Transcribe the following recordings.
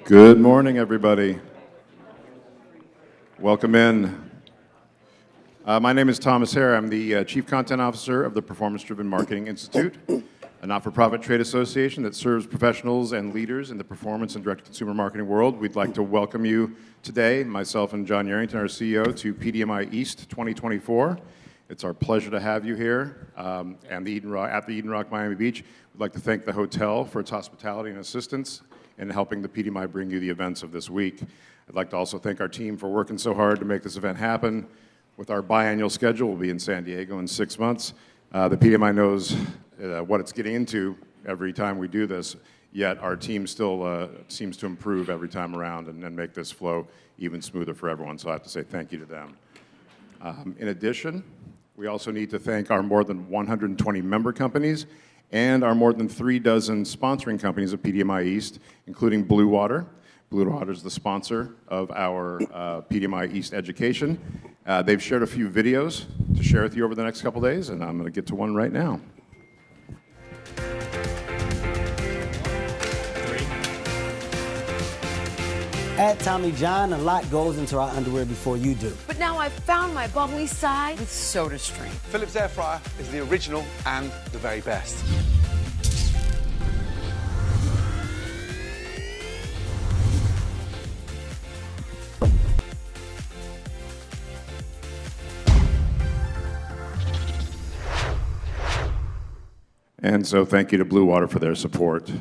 Good morning, everybody. Welcome in. My name is Thomas Hare. I'm the Chief Content Officer of the Performance-Driven Marketing Institute, a not-for-profit trade association that serves professionals and leaders in the performance and direct-to-consumer marketing world. We'd like to welcome you today, myself and John Yarrington, our CEO, to PDMI East 2024. It's our pleasure to have you here and at the Eden Rock, Miami Beach. We'd like to thank the hotel for its hospitality and assistance in helping the PDMI bring you the events of this week. I'd like to also thank our team for working so hard to make this event happen. With our biannual schedule, we'll be in San Diego in 6 months. The PDMI knows what it's getting into every time we do this, yet our team still seems to improve every time around and make this flow even smoother for everyone, so I have to say thank you to them. In addition, we also need to thank our more than 120 member companies and our more than 36 sponsoring companies of PDMI East, including Blue Water. Blue Water is the sponsor of our PDMI East education. They've shared a few videos to share with you over the next couple days, and I'm going to get to one right now. At Tommy John, a lot goes into our underwear before you do. But now I've found my bubbly side with SodaStream. Philips air fryer is the original and the very best. And so thank you to Blue Water for their support.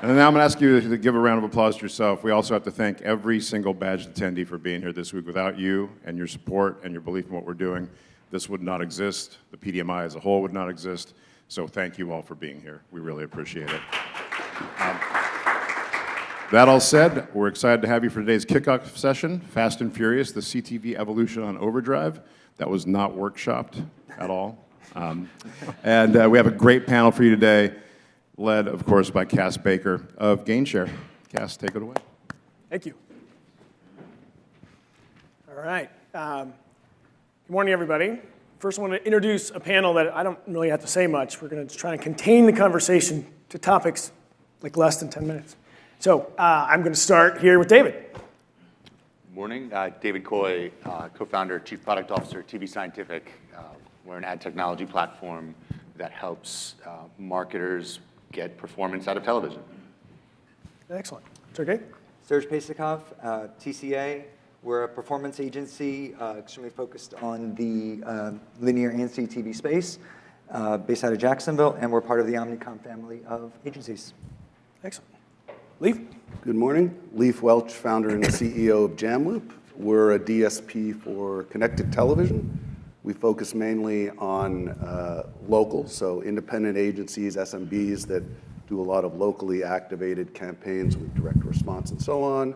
And now I'm going to ask you to give a round of applause to yourself. We also have to thank every single badged attendee for being here this week. Without you and your support and your belief in what we're doing, this would not exist. The PDMI as a whole would not exist. So thank you all for being here. We really appreciate it. That all said, we're excited to have you for today's kickoff session, Fast and Furious, the CTV evolution on Overdrive. That was not workshopped at all. And we have a great panel for you today, led, of course, by Cass Baker of GainShare. Cass, take it away. Thank you. All right. Good morning, everybody. First, I want to introduce a panel that I don't really have to say much. We're going to try and contain the conversation to topics like less than 10 minutes. So I'm going to start here with David. Good morning. David Koye, co-founder, chief product officer at tvScientific. We're an ad technology platform that helps marketers get performance out of television. Excellent. Sergei? Sergei Peysakhov, TCA. We're a performance agency extremely focused on the linear and CTV space, based out of Jacksonville, and we're part of the Omnicom family of agencies. Excellent. Leif? Good morning. Leif Welch, founder and CEO of JamLoop. We're a DSP for connected television. We focus mainly on local, so independent agencies, SMBs that do a lot of locally activated campaigns with direct response and so on.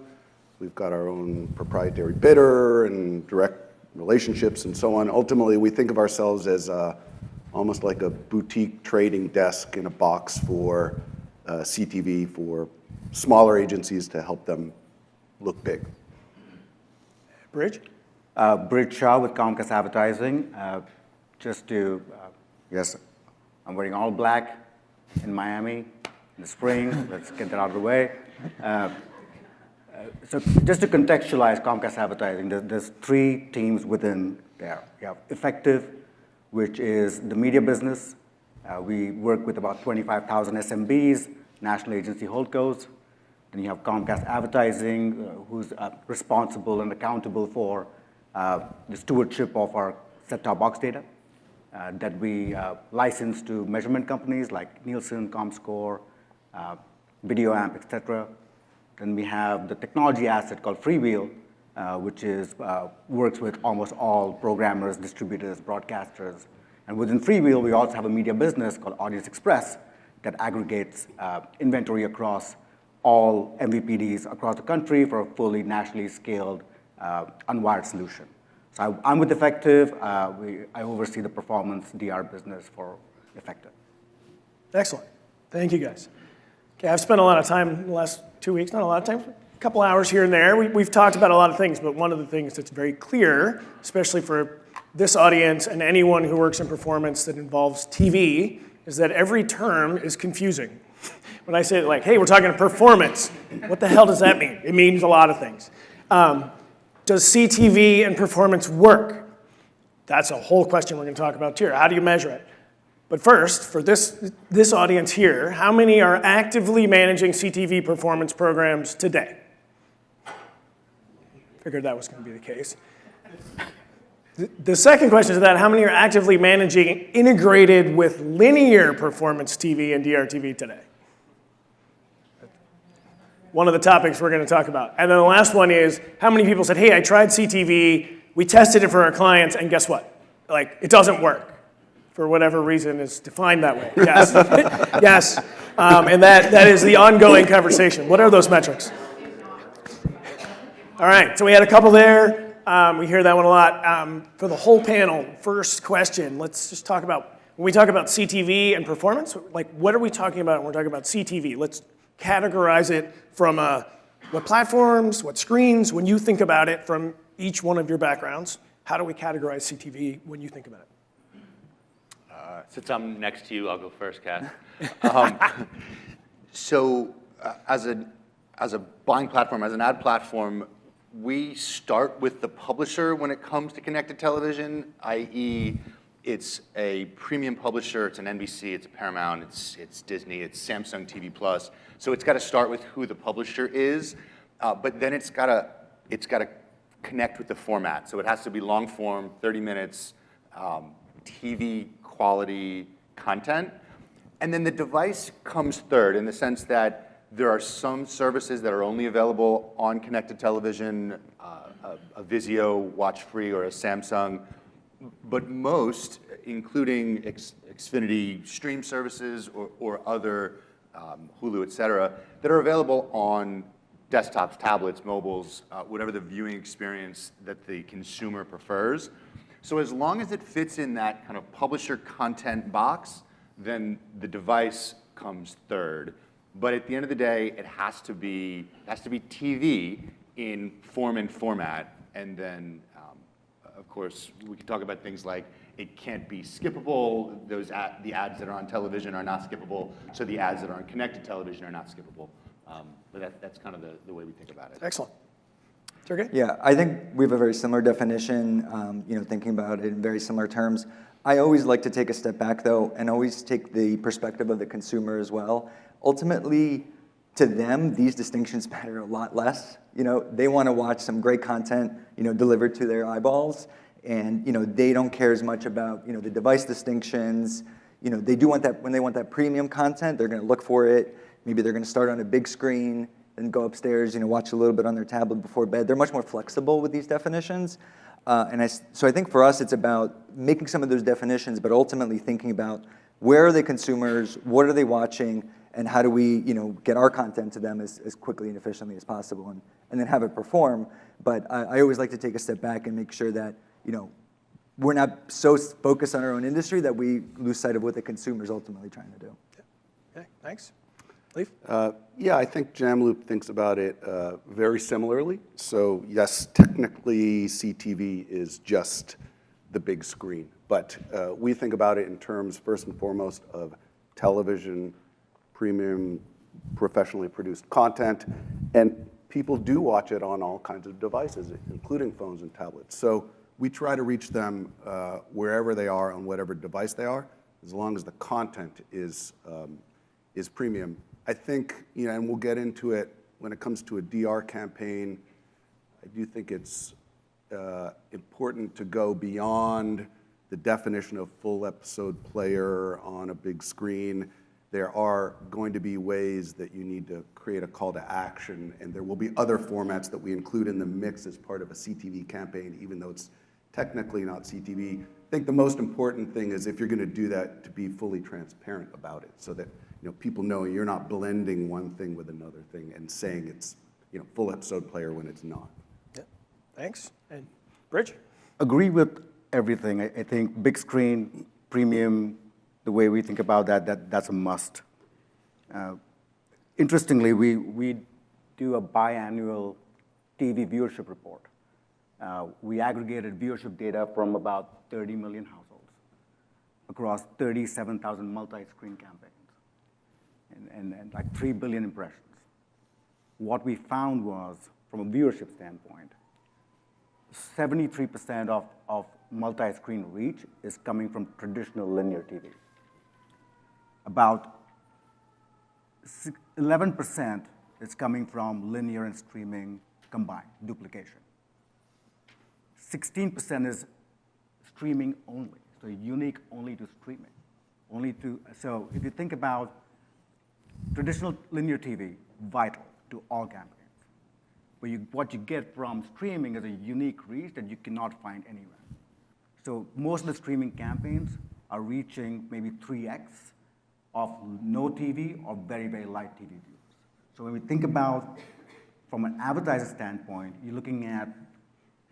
We've got our own proprietary bidder and direct relationships and so on. Ultimately, we think of ourselves as almost like a boutique trading desk in a box for CTV for smaller agencies to help them look big. Brij? Brij Shah with Comcast Advertising. Yes, I'm wearing all black in Miami in the spring. Let's get that out of the way. So just to contextualize Comcast Advertising, there's three teams within there. You have Effective, which is the media business. We work with about 25,000 SMBs, national agency holdcos. Then you have Comcast Advertising, who's responsible and accountable for the stewardship of our set-top box data that we license to measurement companies like Nielsen, Comscore, VideoAmp, et cetera. Then we have the technology asset called Freewheel, which is works with almost all programmers, distributors, broadcasters. And within Freewheel, we also have a media business called Audience Express that aggregates inventory across all MVPDs across the country for a fully nationally scaled unwired solution. So I'm with Effective. I oversee the performance DR business for Effective. Excellent. Thank you, guys. Okay, I've spent a lot of time in the last 2 weeks, not a lot of time, a couple hours here and there. We've talked about a lot of things, but one of the things that's very clear, especially for this audience and anyone who works in performance that involves TV is that every term is confusing. When I say like, hey, we're talking performance, what the hell does that mean? It means a lot of things. Does CTV and performance work? That's a whole question we're going to talk about here. How do you measure it? But first, for this audience here, how many are actively managing CTV performance programs today? Figured that was going to be the case. The second question is that how many are actively managing integrated with linear performance TV and DRTV today? One of the topics we're going to talk about. And then the last one is how many people said, hey, I tried CTV, we tested it for our clients, and guess what? Like, it doesn't work. For whatever reason is defined that way. Yes. Yes. And that is the ongoing conversation. What are those metrics? All right, so we had a couple there. We hear that one a lot. For the whole panel, first question, let's just talk about, when we talk about CTV and performance, like what are we talking about when we're talking about CTV? Let's categorize it from what platforms, what screens, when you think about it from each one of your backgrounds, how do we categorize CTV when you think about it? Since I'm next to you, I'll go first, Kath. So as a buying platform, as an ad platform, we start with the publisher when it comes to connected television, i.e. it's a premium publisher, it's an NBC, it's a Paramount, it's Disney, it's Samsung TV Plus. So it's got to start with who the publisher is, but then it's got to connect with the format. So it has to be long form, 30 minutes, TV quality content. And then the device comes third in the sense that there are some services that are only available on connected television, a Vizio, WatchFree, or a Samsung, but most, including Xfinity stream services or other Hulu, et cetera, that are available on desktops, tablets, mobiles, whatever the viewing experience that the consumer prefers. So as long as it fits in that kind of publisher content box, then the device comes third. But at the end of the day, it has to be TV in form and format. And then, of course, we can talk about things like it can't be skippable. The ads that are on television are not skippable. So the ads that are on connected television are not skippable. But that's kind of the way we think about it. Excellent. Sergei? Yeah, I think we have a very similar definition, thinking about it in very similar terms. I always like to take a step back, though, and always take the perspective of the consumer as well. Ultimately, to them, these distinctions matter a lot less. They want to watch some great content, delivered to their eyeballs, and they don't care as much about the device distinctions. They do want that when they want that premium content. They're going to look for it. Maybe they're going to start on a big screen and go upstairs, watch a little bit on their tablet before bed. They're much more flexible with these definitions. So I think for us, it's about making some of those definitions, but ultimately thinking about where are the consumers, what are they watching, and how do we get our content to them as quickly and efficiently as possible, and then have it perform. But I always like to take a step back and make sure that we're not so focused on our own industry that we lose sight of what the consumer is ultimately trying to do. Okay, thanks. Leif? Yeah, I think JamLoop thinks about it very similarly. So yes, technically CTV is just the big screen, but we think about it in terms, first and foremost, of television, premium, professionally produced content, and people do watch it on all kinds of devices, including phones and tablets. So we try to reach them wherever they are on whatever device they are, as long as the content is premium. I think, and we'll get into it when it comes to a DR campaign, I do think it's important to go beyond the definition of full episode player on a big screen. There are going to be ways that you need to create a call to action, and there will be other formats that we include in the mix as part of a CTV campaign, even though it's technically not CTV. I think the most important thing is if you're going to do that, to be fully transparent about it, so that people know you're not blending one thing with another thing and saying it's full episode player when it's not. Yeah, thanks. And Brij? Agree with everything. I think big screen, premium, the way we think about that's a must. Interestingly, we do a biannual TV viewership report. We aggregated viewership data from about 30 million households across 37,000 multi-screen campaigns and like 3 billion impressions. What we found was, from a viewership standpoint, 73% of multi-screen reach is coming from traditional linear TV. About 11% is coming from linear and streaming combined, duplication. 16% is streaming only, so unique only to streaming. So if you think about traditional linear TV, vital to all campaigns. But what you get from streaming is a unique reach that you cannot find anywhere. So most of the streaming campaigns are reaching maybe 3x of no TV or very, very light TV views. So when we think about, from an advertiser standpoint, you're looking at,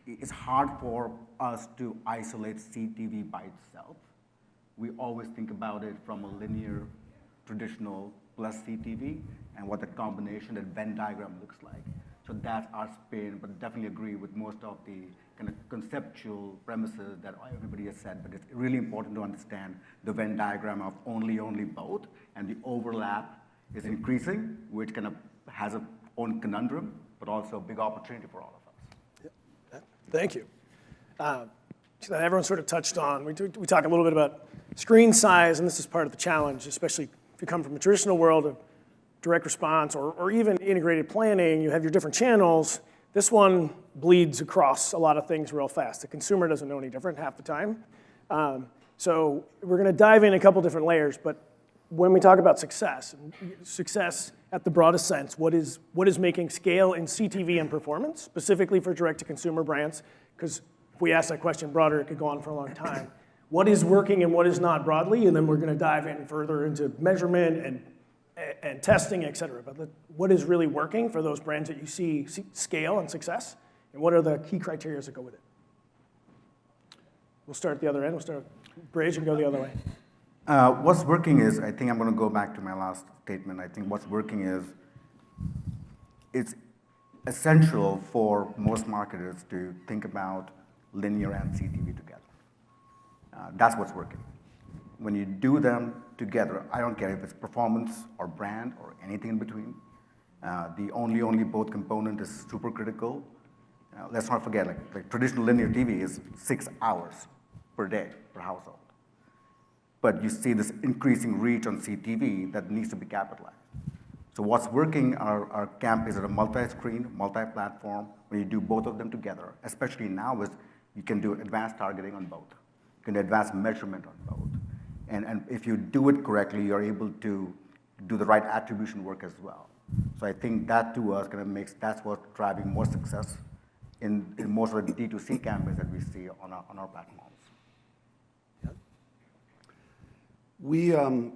it's hard for us to isolate CTV by itself. We always think about it from a linear, traditional plus CTV and what the combination, that Venn diagram looks like. So that's our spin, but definitely agree with most of the kind of conceptual premises that everybody has said, but it's really important to understand the Venn diagram of only both, and the overlap is increasing, which kind of has its own conundrum, but also a big opportunity for all of us. Yeah. Thank you. Everyone sort of touched on, we talk a little bit about screen size, and this is part of the challenge, especially if you come from a traditional world of direct response or even integrated planning. You have your different channels. This one bleeds across a lot of things real fast. The consumer doesn't know any different half the time. So we're going to dive in a couple different layers, but when we talk about success at the broadest sense, what is making scale in CTV and performance, specifically for direct-to-consumer brands? Because if we ask that question broader, it could go on for a long time. What is working and what is not broadly, and then we're going to dive in further into measurement and testing, et cetera. But what is really working for those brands that you see scale and success, and what are the key criteria that go with it? We'll start at the other end. We'll start with Brij and go the other way. What's working is, I think I'm going to go back to my last statement. I think what's working is, it's essential for most marketers to think about linear and CTV together. That's what's working. When you do them together, I don't care if it's performance or brand or anything in between, the only both component is super critical. Let's not forget, like traditional linear TV is 6 hours per day per household. But you see this increasing reach on CTV that needs to be capitalized. So what's working are campaigns that are multi-screen, multi-platform, where you do both of them together, especially now is you can do advanced targeting on both. You can do advanced measurement on both. And if you do it correctly, you're able to do the right attribution work as well. So I think that to us kind of that's what's driving more success in most of the D2C campaigns that we see on our platforms. We,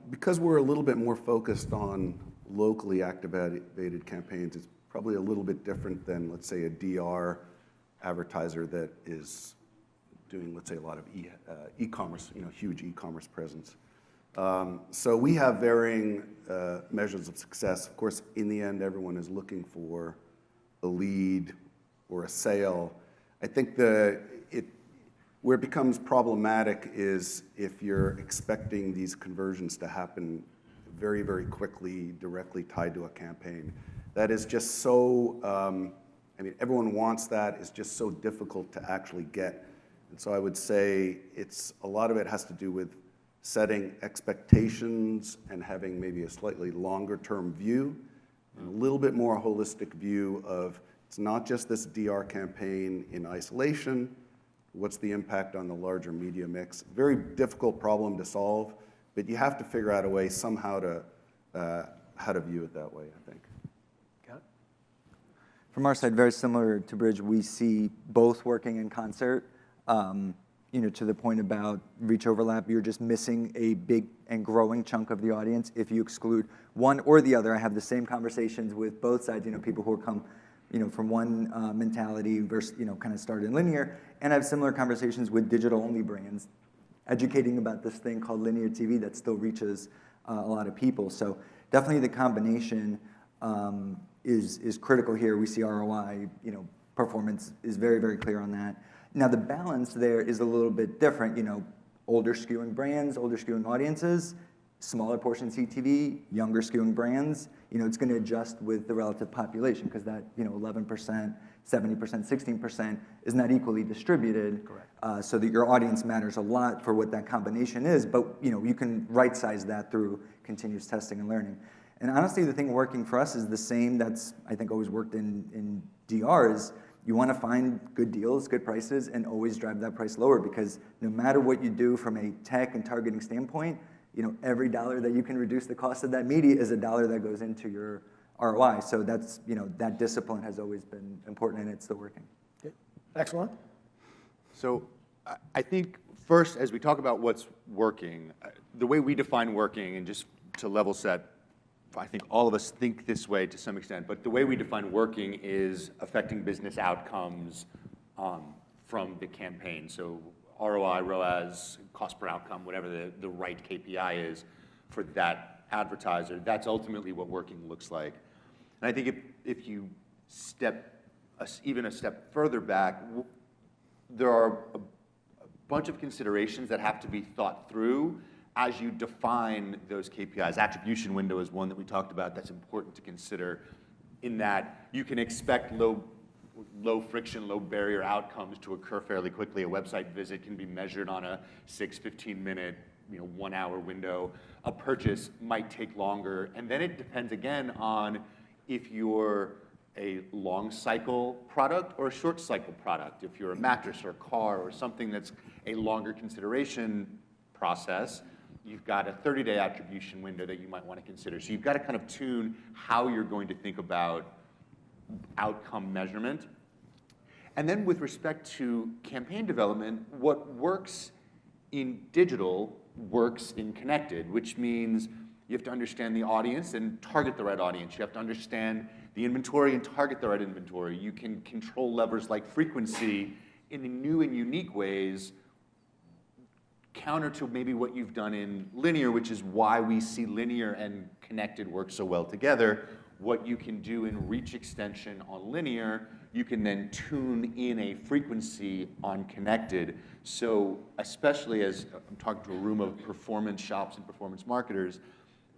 because we're a little bit more focused on locally activated campaigns, it's probably a little bit different than, let's say, a DR advertiser that is doing, let's say, a lot of e-commerce, huge e-commerce presence. So we have varying measures of success. Of course, in the end, everyone is looking for a lead or a sale. I think where it becomes problematic is if you're expecting these conversions to happen very, very quickly, directly tied to a campaign. That is just so, everyone wants that. It's just so difficult to actually get. And so I would say a lot of it has to do with setting expectations and having maybe a slightly longer term view and a little bit more holistic view of, it's not just this DR campaign in isolation. What's the impact on the larger media mix? Very difficult problem to solve, but you have to figure out a way somehow to how to view it that way, I think. Got it. From our side, very similar to Brij, we see both working in concert. To the point about reach overlap, you're just missing a big and growing chunk of the audience if you exclude one or the other. I have the same conversations with both sides, people who come from one mentality versus, kind of started in linear, and I have similar conversations with digital-only brands, educating about this thing called linear TV that still reaches a lot of people. So definitely the combination is critical here. We see ROI, performance is very, very clear on that. Now the balance there is a little bit different, you know, older skewing brands, older skewing audiences, smaller portion CTV, younger skewing brands, you know, it's going to adjust with the relative population because that, you know, 11%, 70%, 16% is not equally distributed. Correct. So that your audience matters a lot for what that combination is, but, you know, you can right-size that through continuous testing and learning. And honestly, the thing working for us is the same that's, I think, always worked in DR is you want to find good deals, good prices, and always drive that price lower because no matter what you do from a tech and targeting standpoint, you know, every dollar that you can reduce the cost of that media is a dollar that goes into your ROI. So that's, you know, that discipline has always been important and it's still working. Okay. Excellent. So I think first, as we talk about what's working, the way we define working, and just to level set, I think all of us think this way to some extent, but the way we define working is affecting business outcomes from the campaign. So ROI, ROAS, cost per outcome, whatever the right KPI is for that advertiser, that's ultimately what working looks like. And I think if you step even a step further back, there are a bunch of considerations that have to be thought through as you define those KPIs. Attribution window is one that we talked about that's important to consider in that you can expect low friction, low barrier outcomes to occur fairly quickly. A website visit can be measured on a 15-minute, 1 hour window. A purchase might take longer. And then it depends again on if you're a long cycle product or a short cycle product. If you're a mattress or a car or something that's a longer consideration process, you've got a 30-day attribution window that you might want to consider. So you've got to kind of tune how you're going to think about outcome measurement. And then with respect to campaign development, what works in digital works in connected, which means you have to understand the audience and target the right audience. You have to understand the inventory and target the right inventory. You can control levers like frequency in the new and unique ways, counter to maybe what you've done in linear, which is why we see linear and connected work so well together. What you can do in reach extension on linear, you can then tune in a frequency on connected. So especially as I'm talking to a room of performance shops and performance marketers,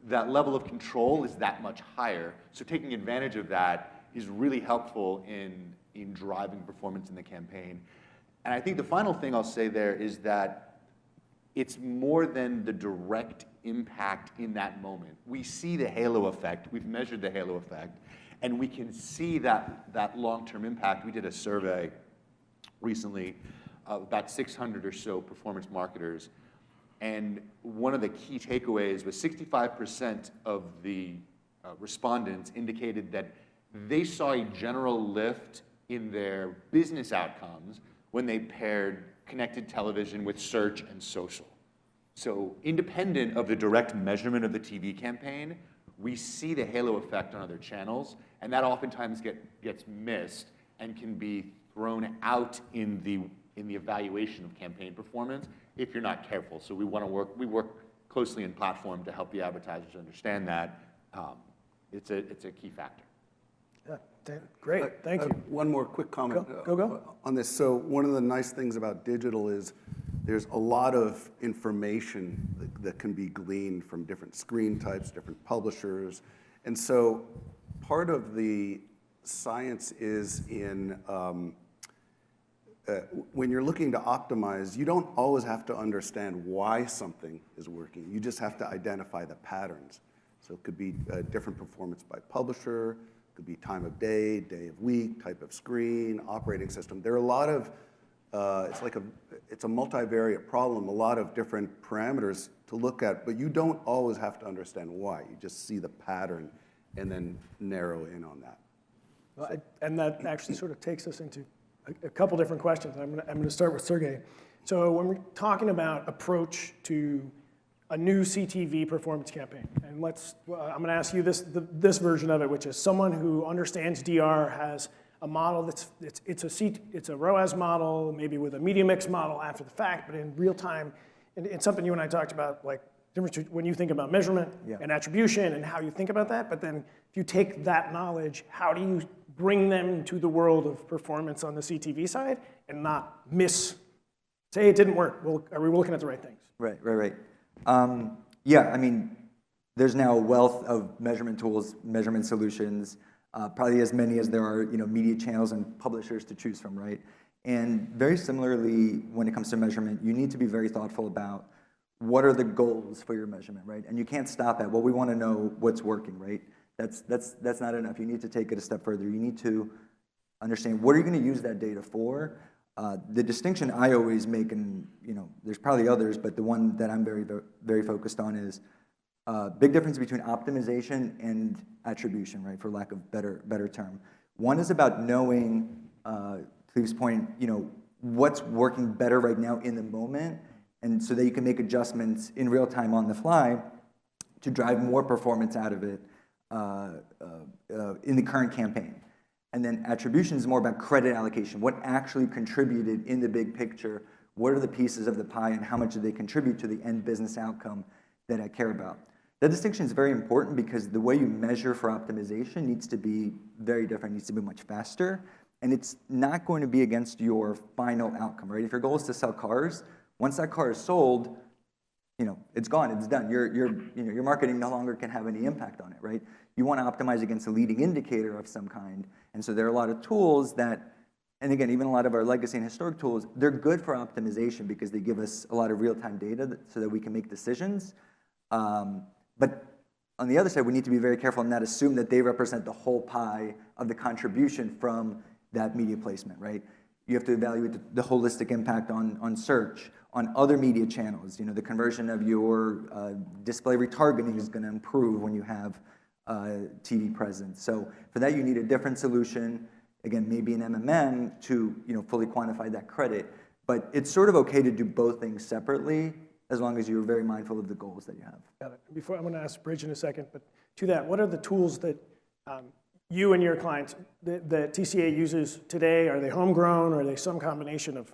that level of control is that much higher. So taking advantage of that is really helpful in driving performance in the campaign. And I think the final thing I'll say there is that it's more than the direct impact in that moment. We see the halo effect. We've measured the halo effect. And we can see that long-term impact. We did a survey recently of about 600 or so performance marketers. And one of the key takeaways was 65% of the respondents indicated that they saw a general lift in their business outcomes when they paired connected television with search and social. So independent of the direct measurement of the TV campaign, we see the halo effect on other channels, and that oftentimes gets missed and can be thrown out in the evaluation of campaign performance if you're not careful. So we work closely in platform to help the advertisers understand that. It's a key factor. Yeah, great, thank you. One more quick comment Go. on this. So one of the nice things about digital is there's a lot of information that can be gleaned from different screen types, different publishers. And so part of the science is in when you're looking to optimize, you don't always have to understand why something is working. You just have to identify the patterns. So it could be different performance by publisher, could be time of day, day of week, type of screen, operating system. There are a lot of, it's a multivariate problem, a lot of different parameters to look at, but you don't always have to understand why. You just see the pattern and then narrow in on that. Well, and that actually sort of takes us into a couple different questions. I'm going to start with Sergei. So when we're talking about approach to a new CTV performance campaign, and I'm going to ask you this version of it, which is someone who understands DR, has a model it's a ROAS model, maybe with a media mix model after the fact, but in real time, and it's something you and I talked about, like difference when you think about measurement and attribution and how you think about that. But then if you take that knowledge, how do you bring them to the world of performance on the CTV side and not say it didn't work. Well, are we looking at the right things? Right. Yeah, I mean, there's now a wealth of measurement tools, measurement solutions, probably as many as there are, media channels and publishers to choose from, right? And very similarly, when it comes to measurement, you need to be very thoughtful about what are the goals for your measurement, right? And you can't stop at, well, we want to know what's working, right? That's not enough. You need to take it a step further. You need to understand what are you going to use that data for. The distinction I always make, and there's probably others, but the one that I'm very, very focused on is big difference between optimization and attribution, right? For lack of better term. One is about knowing, to Leif's point, what's working better right now in the moment, and so that you can make adjustments in real time on the fly to drive more performance out of it in the current campaign. And then attribution is more about credit allocation. What actually contributed in the big picture? What are the pieces of the pie and how much do they contribute to the end business outcome that I care about? That distinction is very important because the way you measure for optimization needs to be very different, needs to be much faster, and it's not going to be against your final outcome, right? If your goal is to sell cars, once that car is sold, it's gone, it's done. Your marketing no longer can have any impact on it, right? You want to optimize against a leading indicator of some kind. And so there are a lot of tools that, and again, even a lot of our legacy and historic tools, they're good for optimization because they give us a lot of real-time data so that we can make decisions. But on the other side, we need to be very careful and not assume that they represent the whole pie of the contribution from that media placement, right? You have to evaluate the holistic impact on search, on other media channels. The conversion of your display retargeting is going to improve when you have TV presence. So for that, you need a different solution. Again, maybe an MMM to fully quantify that credit. But it's sort of okay to do both things separately as long as you're very mindful of the goals that you have. Got it. Before I'm going to ask Brij in a second, but to that, what are the tools that you and your clients that TCA uses today? Are they homegrown, or are they some combination of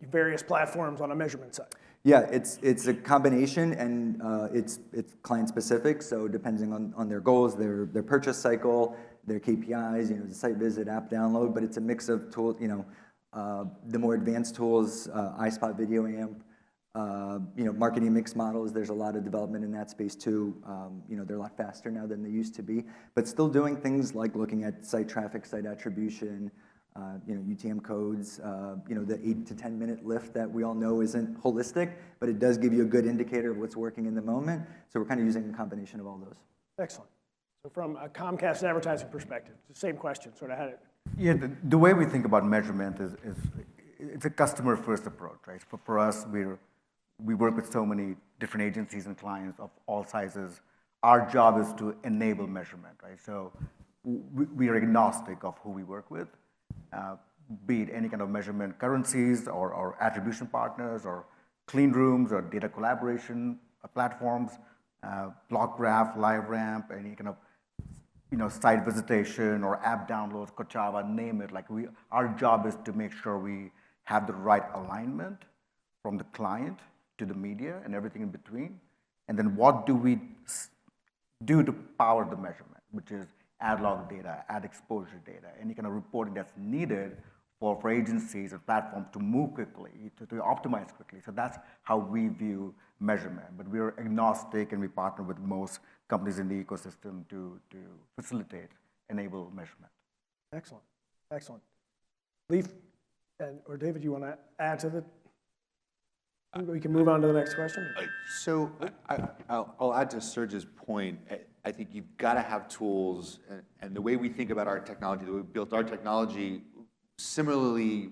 various platforms on a measurement side? Yeah, it's a combination, and it's client specific. So depending on their goals, their purchase cycle, their KPIs, the site visit, app download. But it's a mix of tools. The more advanced tools, iSpot, Video Amp, marketing mix models. There's a lot of development in that space too. They're a lot faster now than they used to be, but still doing things like looking at site traffic, site attribution. UTM codes, the 8 to 10 minute lift that we all know isn't holistic, but it does give you a good indicator of what's working in the moment. So we're kind of using a combination of all those. Excellent. So from a Comcast advertising perspective, it's the same question, sort of had it. Yeah, the way we think about measurement is it's a customer-first approach, right? For us, we work with so many different agencies and clients of all sizes. Our job is to enable measurement, right? So we are agnostic of who we work with. Be it any kind of measurement currencies or attribution partners or clean rooms or data collaboration platforms, block graph, live ramp, any kind of site visitation or app downloads, Kochava, name it. Our job is to make sure we have the right alignment from the client to the media and everything in between. And then what do we do to power the measurement, which is ad log data, ad exposure data, any kind of reporting that's needed for agencies and platforms to move quickly, to optimize quickly. So that's how we view measurement. But we're agnostic, and we partner with most companies in the ecosystem to facilitate, enable measurement. Excellent. Excellent. Leif or David, you want to add to the? We can move on to the next question. So I'll add to Sergei's point. I think you've got to have tools, and the way we think about our technology, the way we built our technology, similarly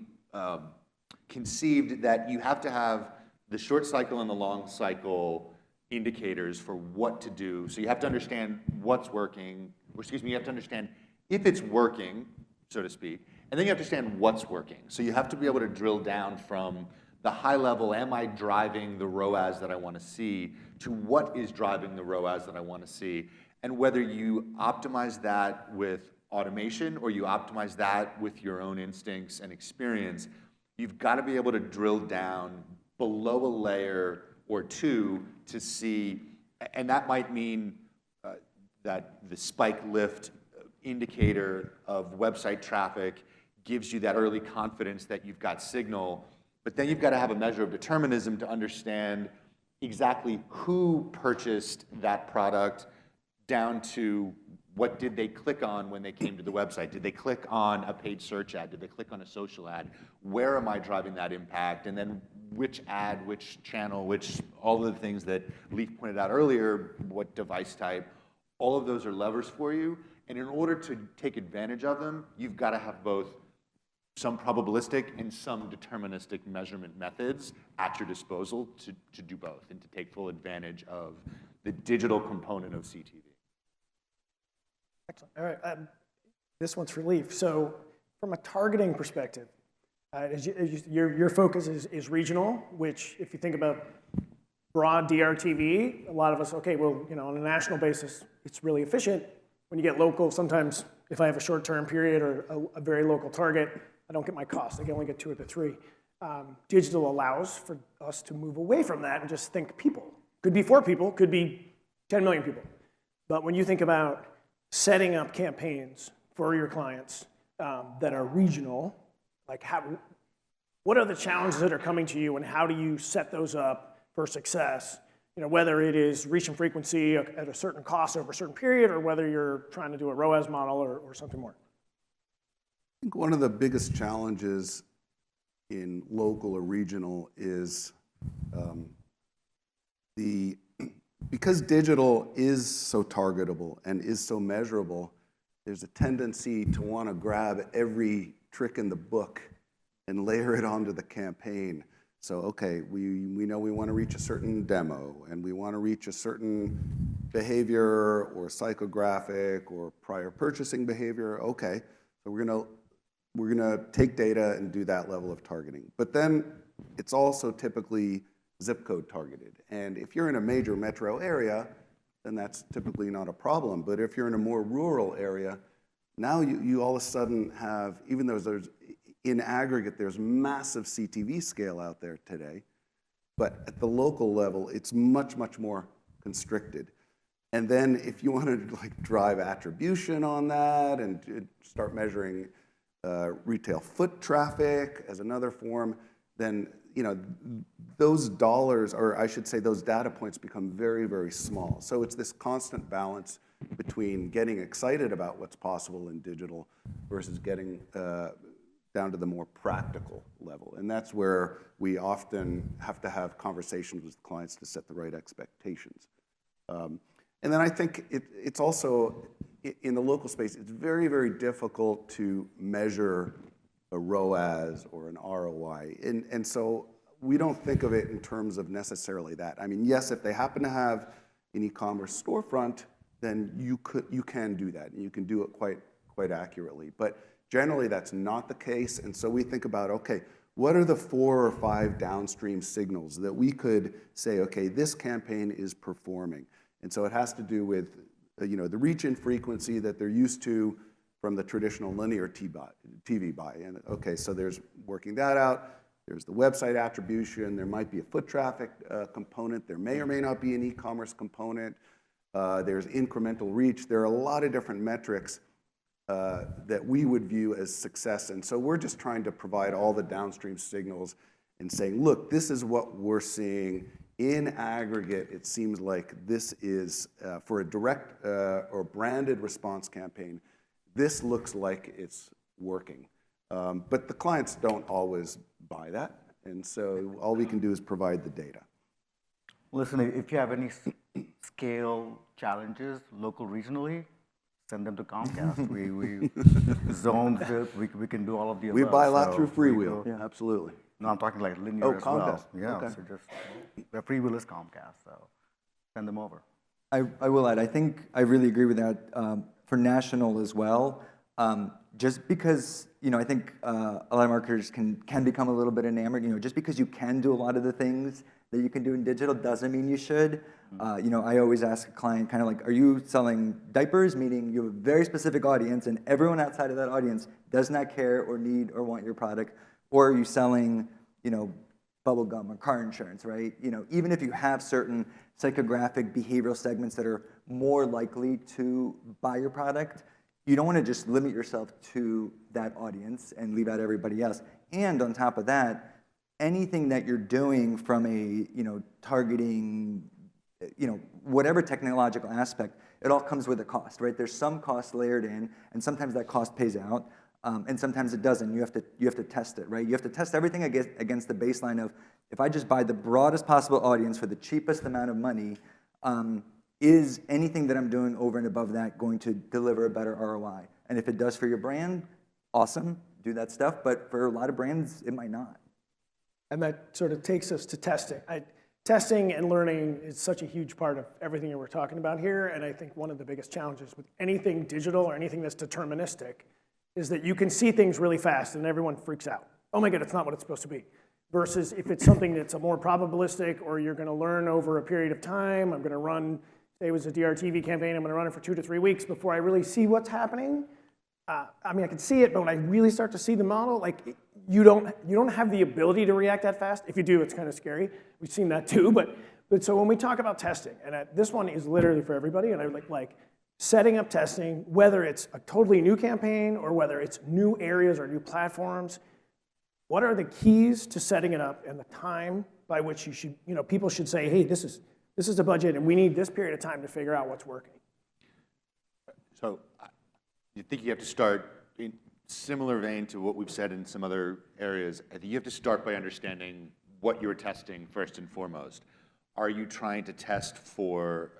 conceived that you have to have the short cycle and the long cycle indicators for what to do. So you have to understand what's working, or excuse me, you have to understand if it's working, so to speak, and then you have to understand what's working. So you have to be able to drill down from the high level, am I driving the ROAS that I want to see, to what is driving the ROAS that I want to see, and whether you optimize that with automation or you optimize that with your own instincts and experience, you've got to be able to drill down below a layer or two to see, and that might mean that the spike lift indicator of website traffic, gives you that early confidence that you've got signal, but then you've got to have a measure of determinism to understand exactly who purchased that product down to what did they click on when they came to the website. Did they click on a paid search ad? Did they click on a social ad? Where am I driving that impact? And then which ad, which channel, all of the things that Leif pointed out earlier, what device type, all of those are levers for you. And in order to take advantage of them, you've got to have both some probabilistic and some deterministic measurement methods at your disposal to do both and to take full advantage of the digital component of CTV. Excellent. All right. This one's for Leif. So from a targeting perspective, your focus is regional, which if you think about broad DRTV, a lot of us, okay, well, on a national basis, it's really efficient. When you get local, sometimes if I have a short-term period or a very local target, I don't get my cost. I can only get 2 of the 3. Digital allows for us to move away from that and just think people. Could be 4 people, could be 10 million people. But when you think about setting up campaigns for your clients that are regional, like what are the challenges that are coming to you and how do you set those up for success? Whether it is reach and frequency at a certain cost over a certain period or whether you're trying to do a ROAS model or something more. I think one of the biggest challenges in local or regional is because digital is so targetable and is so measurable, there's a tendency to want to grab every trick in the book and layer it onto the campaign. So, okay, we know we want to reach a certain demo, and we want to reach a certain behavior or psychographic or prior purchasing behavior. Okay, so we're gonna take data and do that level of targeting. But then it's also typically zip code targeted. And if you're in a major metro area, then that's typically not a problem. But if you're in a more rural area, now you all of a sudden have, even though there's in aggregate, there's massive CTV scale out there today, but at the local level, it's much, much more constricted. And then if you want to drive attribution on that and start measuring retail foot traffic as another form, then those dollars, or I should say those data points, become very, very small. So it's this constant balance between getting excited about what's possible in digital versus getting down to the more practical level. And that's where we often have to have conversations with clients to set the right expectations. And then I think it's also, in the local space, it's very, very difficult to measure a ROAS or an ROI. And so we don't think of it in terms of necessarily that. I mean, yes, if they happen to have an e-commerce storefront, then you can do that, and you can do it quite accurately. But generally, that's not the case, and so we think about, okay, what are the 4 or 5 downstream signals that we could say, okay, this campaign is performing? And so it has to do with the reach and frequency that they're used to from the traditional linear TV buy. And okay, so there's working that out. There's the website attribution. There might be a foot traffic component. There may or may not be an e-commerce component. There's incremental reach. There are a lot of different metrics that we would view as success. And so we're just trying to provide all the downstream signals and saying, look, this is what we're seeing. In aggregate, it seems like this is, for a direct or branded response campaign, this looks like it's working. But the clients don't always buy that. And so all we can do is provide the data. Listen, if you have any scale challenges, local, regionally, send them to Comcast. we zone zip, we can do all of the above. We buy a lot through Freewheel, yeah, absolutely. No, I'm talking like linear as Comcast. well. Yeah, Okay. so just, the Freewheel is Comcast, so send them over. I will add, I think I really agree with that for national as well. Just because, I think a lot of marketers can become a little bit enamored. Just because you can do a lot of the things that you can do in digital doesn't mean you should. I always ask a client kind of like, are you selling diapers? Meaning you have a very specific audience and everyone outside of that audience does not care or need or want your product. Or are you selling, bubble gum or car insurance, right? Even if you have certain psychographic behavioral segments that are more likely to buy your product, you don't want to just limit yourself to that audience and leave out everybody else. And on top of that, anything that you're doing from a, targeting, whatever technological aspect, it all comes with a cost, right? There's some cost layered in, and sometimes that cost pays out, and sometimes it doesn't. You have to test it, right? You have to test everything against the baseline of, if I just buy the broadest possible audience for the cheapest amount of money, is anything that I'm doing over and above that going to deliver a better ROI? And if it does for your brand, awesome, do that stuff. But for a lot of brands, it might not. And that sort of takes us to testing. Testing and learning is such a huge part of everything that we're talking about here. And I think one of the biggest challenges with anything digital or anything that's deterministic is that you can see things really fast and everyone freaks out. Oh my God, it's not what it's supposed to be. Versus if it's something that's a more probabilistic, or you're going to learn over a period of time. I'm going to run, say it was a DRTV campaign, I'm going to run it for 2 to 3 weeks before I really see what's happening. I can see it, but when I really start to see the model, like, you don't have the ability to react that fast. If you do, it's kind of scary. We've seen that too. But so when we talk about testing, and this one is literally for everybody, and I like setting up testing, whether it's a totally new campaign or whether it's new areas or new platforms. What are the keys to setting it up and the time by which you should, people should say, hey, this is a budget and we need this period of time to figure out what's working? So you think you have to start in similar vein to what we've said in some other areas. I think you have to start by understanding what you're testing first and foremost. Are you trying to test for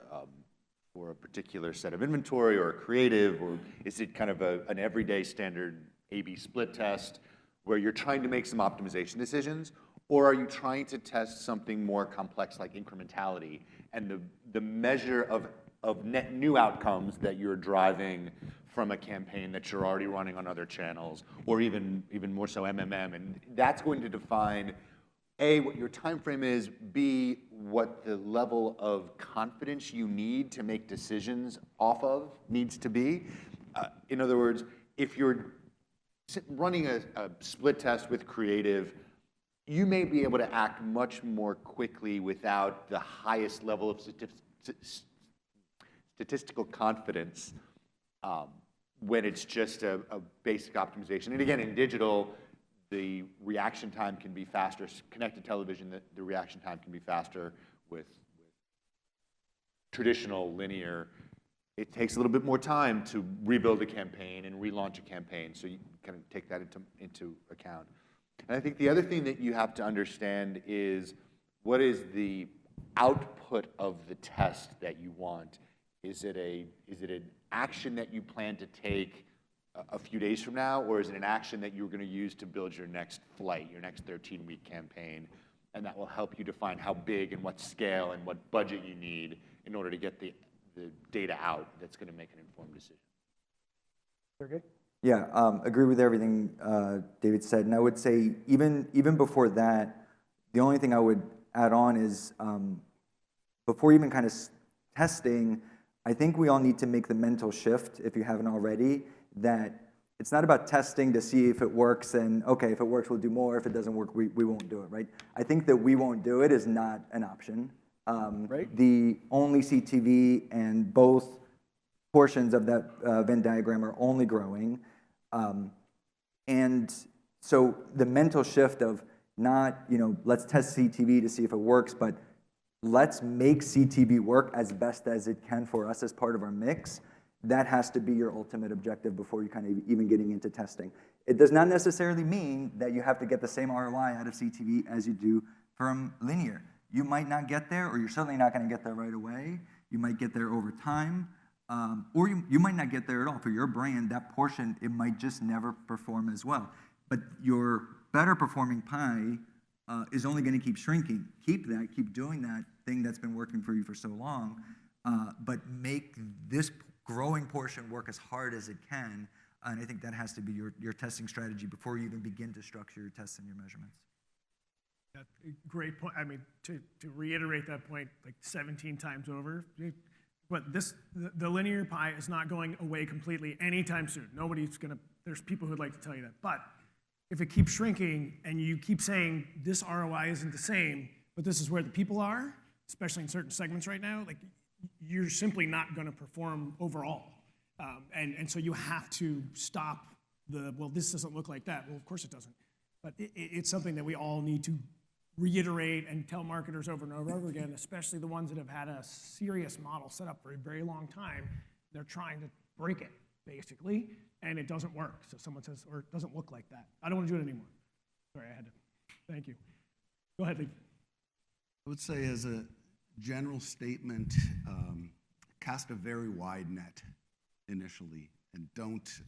a particular set of inventory or a creative, or is it kind of an everyday standard A/B split test where you're trying to make some optimization decisions? Or are you trying to test something more complex like incrementality and the measure of net new outcomes that you're driving from a campaign that you're already running on other channels, or even more so MMM, and that's going to define A, what your time frame is, B, what the level of confidence you need to make decisions off of needs to be. In other words, if you're running a split test with creative, you may be able to act much more quickly without the highest level of statistical confidence when it's just a basic optimization. And again, in digital, the reaction time can be faster. Connected television, the reaction time can be faster. With traditional linear, it takes a little bit more time to rebuild a campaign and relaunch a campaign, so you kind of take that into account. And I think the other thing that you have to understand is, what is the output of the test that you want? Is it an action that you plan to take a few days from now, or is it an action that you're going to use to build your next flight, your next 13-week campaign? And that will help you define how big and what scale and what budget you need in order to get the data out that's going to make an informed decision. Sergei? Yeah, agree with everything David said. And I would say even before that, the only thing I would add on is before even kind of testing, I think we all need to make the mental shift, if you haven't already, that it's not about testing to see if it works and, okay, if it works, we'll do more. If it doesn't work, we won't do it, right? I think that we won't do it is not an option. Right. The only CTV and both portions of that Venn diagram are only growing. And so the mental shift of not, let's test CTV to see if it works, but let's make CTV work as best as it can for us as part of our mix. That has to be your ultimate objective before you kind of even getting into testing. It does not necessarily mean that you have to get the same ROI out of CTV as you do from linear. You might not get there, or you're certainly not going to get there right away. You might get there over time, or you might not get there at all. For your brand, that portion, it might just never perform as well. But your better performing pie is only going to keep shrinking. Keep that, keep doing that thing that's been working for you for so long, but make this growing portion work as hard as it can. And I think that has to be your testing strategy before you even begin to structure your tests and your measurements. That's a great point. I mean, to reiterate that point like 17 times over, but the linear pie is not going away completely anytime soon. Nobody's gonna, there's people who'd like to tell you that. But if it keeps shrinking and you keep saying this ROI isn't the same, but this is where the people are, especially in certain segments right now, like, you're simply not gonna perform overall. And so you have to stop well, this doesn't look like that. Well, of course it doesn't. But it's something that we all need to reiterate and tell marketers over and over again, especially the ones that have had a serious model set up for a very long time. They're trying to break it, basically, and it doesn't work. So someone says, or it doesn't look like that. I don't want to do it anymore. Sorry, I had to. Thank you. Go ahead, Leif. I would say as a general statement, cast a very wide net initially and don't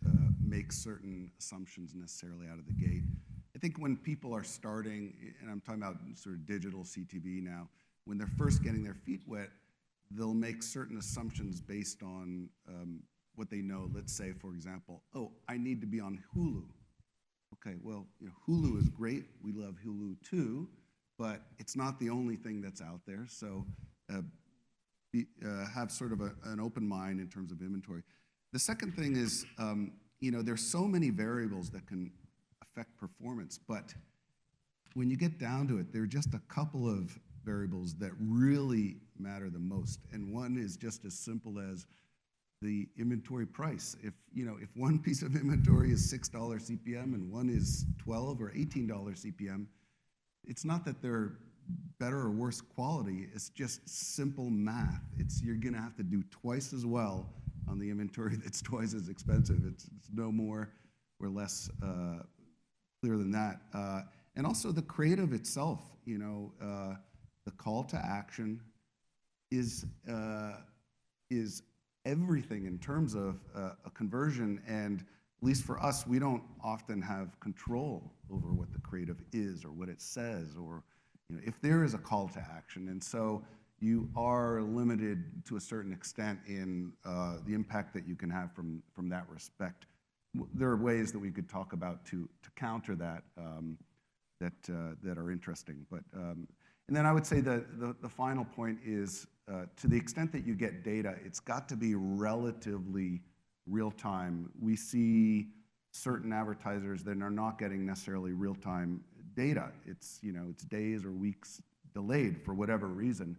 make certain assumptions necessarily out of the gate. I think when people are starting, and I'm talking about sort of digital CTV now, when they're first getting their feet wet, they'll make certain assumptions based on what they know. Let's say, for example, oh, I need to be on Hulu. Okay, well, Hulu is great. We love Hulu too, but it's not the only thing that's out there. So have sort of an open mind in terms of inventory. The second thing is, there's so many variables that can affect performance, but when you get down to it, there are just a couple of variables that really matter the most. And one is just as simple as the inventory price. If one piece of inventory is $6 CPM and one is $12 or $18 CPM, it's not that they're better or worse quality, it's just simple math. You're gonna have to do twice as well on the inventory that's twice as expensive. It's no more or less clear than that. And also the creative itself, the call to action is everything in terms of a conversion. And at least for us, we don't often have control over what the creative is or what it says, or if there is a call to action. And so you are limited to a certain extent in the impact that you can have from that respect. There are ways that we could talk about to counter that that are interesting. But and then I would say the final point is to the extent that you get data, it's got to be relatively real time. We see certain advertisers that are not getting necessarily real time data. It's days or weeks delayed for whatever reason.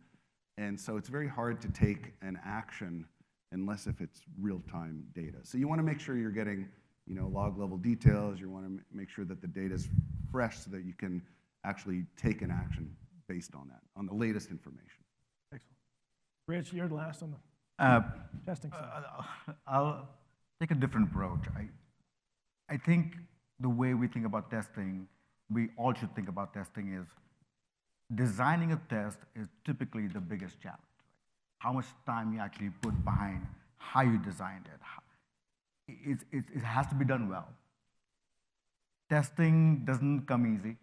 And so it's very hard to take an action unless if it's real-time data. So you want to make sure you're getting log-level details. You want to make sure that the data is fresh so that you can actually take an action based on that, on the latest information. Excellent. Rich, you're the last on the testing side. I'll take a different approach. I think the way we think about testing, we all should think about testing is designing a test is typically the biggest challenge. How much time you actually put behind how you designed it. It has to be done well. Testing doesn't come easy.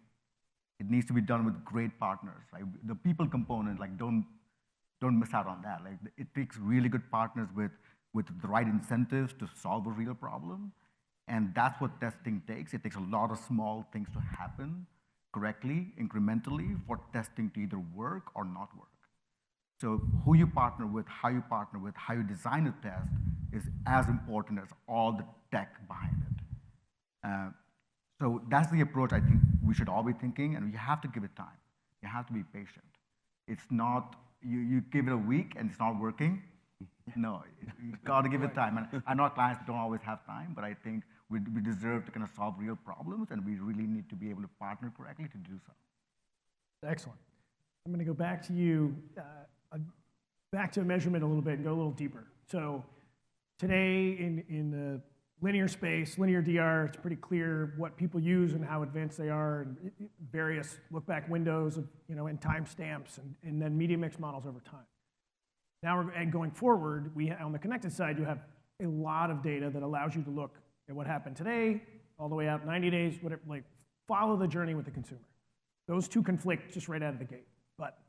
It needs to be done with great partners. Right? The people component, don't miss out on that. It takes really good partners with the right incentives to solve a real problem. And that's what testing takes. It takes a lot of small things to happen correctly, incrementally, for testing to either work or not work. So who you partner with, how you design a test is as important as all the tech behind it. So that's the approach I think we should all be thinking, and you have to give it time. You have to be patient. It's not, you give it a week and it's not working. No, you gotta give it time. And I know clients don't always have time, but I think we deserve to kind of solve real problems, and we really need to be able to partner correctly to do so. Excellent. I'm going to go back to you, back to measurement a little bit and go a little deeper. So today in the linear space, linear DR, it's pretty clear what people use and how advanced they are, and various look-back windows of, and timestamps, and then media mix models over time. Now, and going forward, on the connected side, you have a lot of data that allows you to look at what happened today, all the way out 90 days, whatever, follow the journey with the consumer. Those two conflict just right out of the gate. But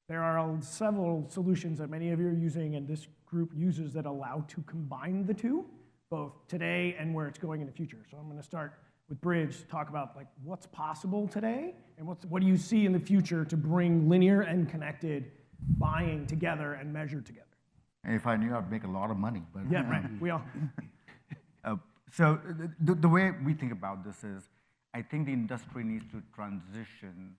there are several solutions that many of you are using and this group uses that allow to combine the two, both today and where it's going in the future. So I'm going to start with Brij to talk about what's possible today and what do you see in the future to bring linear and connected buying together and measured together. If I knew, I'd make a lot of money. But yeah, right. We all. So the way we think about this is, I think the industry needs to transition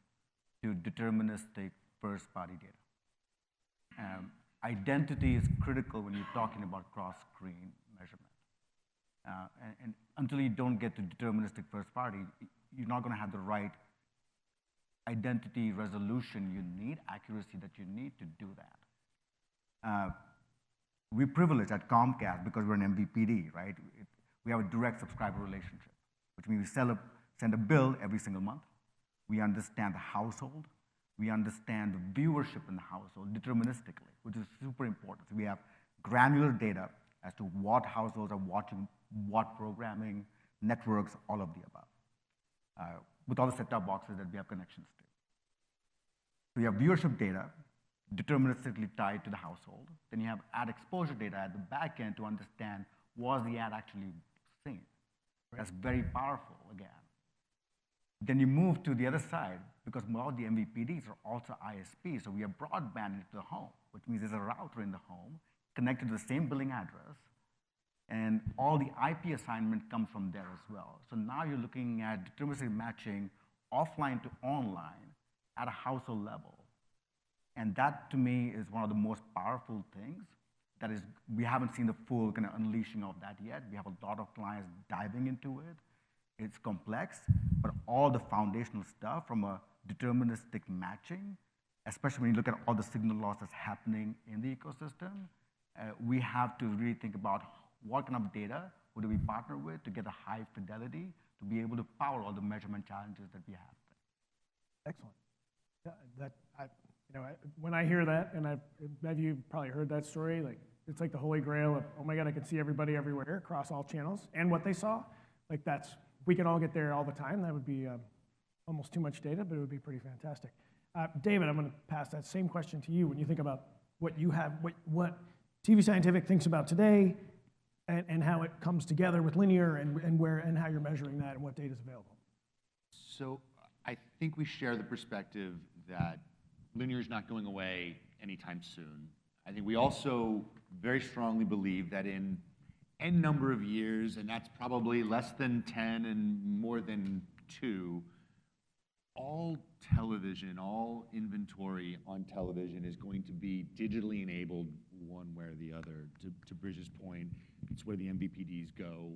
to deterministic first-party data. Identity is critical when you're talking about cross-screen measurement. And until you don't get to deterministic first party, you're not going to have the right identity resolution you need, accuracy that you need to do that. We're privileged at Comcast because we're an MVPD, right? We have a direct subscriber relationship, which means we send a bill every single month. We understand the household. We understand the viewership in the household deterministically, which is super important. So we have granular data as to what households are watching, what programming, networks, all of the above, with all the set-top boxes that we have connections to. So you have viewership data deterministically tied to the household. Then you have ad exposure data at the back end to understand, was the ad actually seen? That's very powerful, again. Then you move to the other side, because more of the MVPDs are also ISPs, so we have broadband into the home, which means there's a router in the home connected to the same billing address, and all the IP assignment comes from there as well. So now you're looking at deterministic matching offline to online at a household level. And that, to me, is one of the most powerful things. That is, we haven't seen the full kind of unleashing of that yet. We have a lot of clients diving into it. It's complex, but all the foundational stuff from a deterministic matching, especially when you look at all the signal loss that's happening in the ecosystem, we have to really think about what kind of data would we partner with to get a high fidelity to be able to power all the measurement challenges that we have. Excellent. When I hear that, and have you probably heard that story, like it's like the holy grail of, oh my God, I can see everybody everywhere across all channels and what they saw. Like we can all get there all the time. That would be almost too much data, but it would be pretty fantastic. David, I'm going to pass that same question to you. When you think about what you have, what tvScientific thinks about today, and how it comes together with linear, and how you're measuring that, and what data is available. So I think we share the perspective that linear is not going away anytime soon. I think we also very strongly believe that in n number of years, and that's probably less than 10 and more than 2, all television, all inventory on television is going to be digitally enabled one way or the other. To Brij's point, it's where the MVPDs go,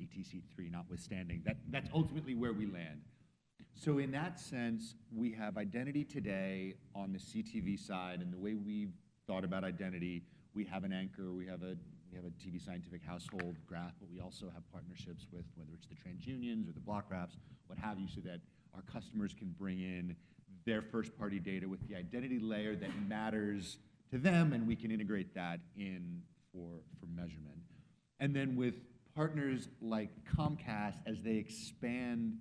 ATC3 notwithstanding. That's ultimately where we land. So in that sense, we have identity today on the CTV side, and the way we've thought about identity, we have an anchor, we have a tvScientific household graph, but we also have partnerships with whether it's the TransUnions or the block graphs, what have you, so that our customers can bring in their first-party data with the identity layer that matters to them, and we can integrate that in for measurement. And then with partners like Comcast, as they expand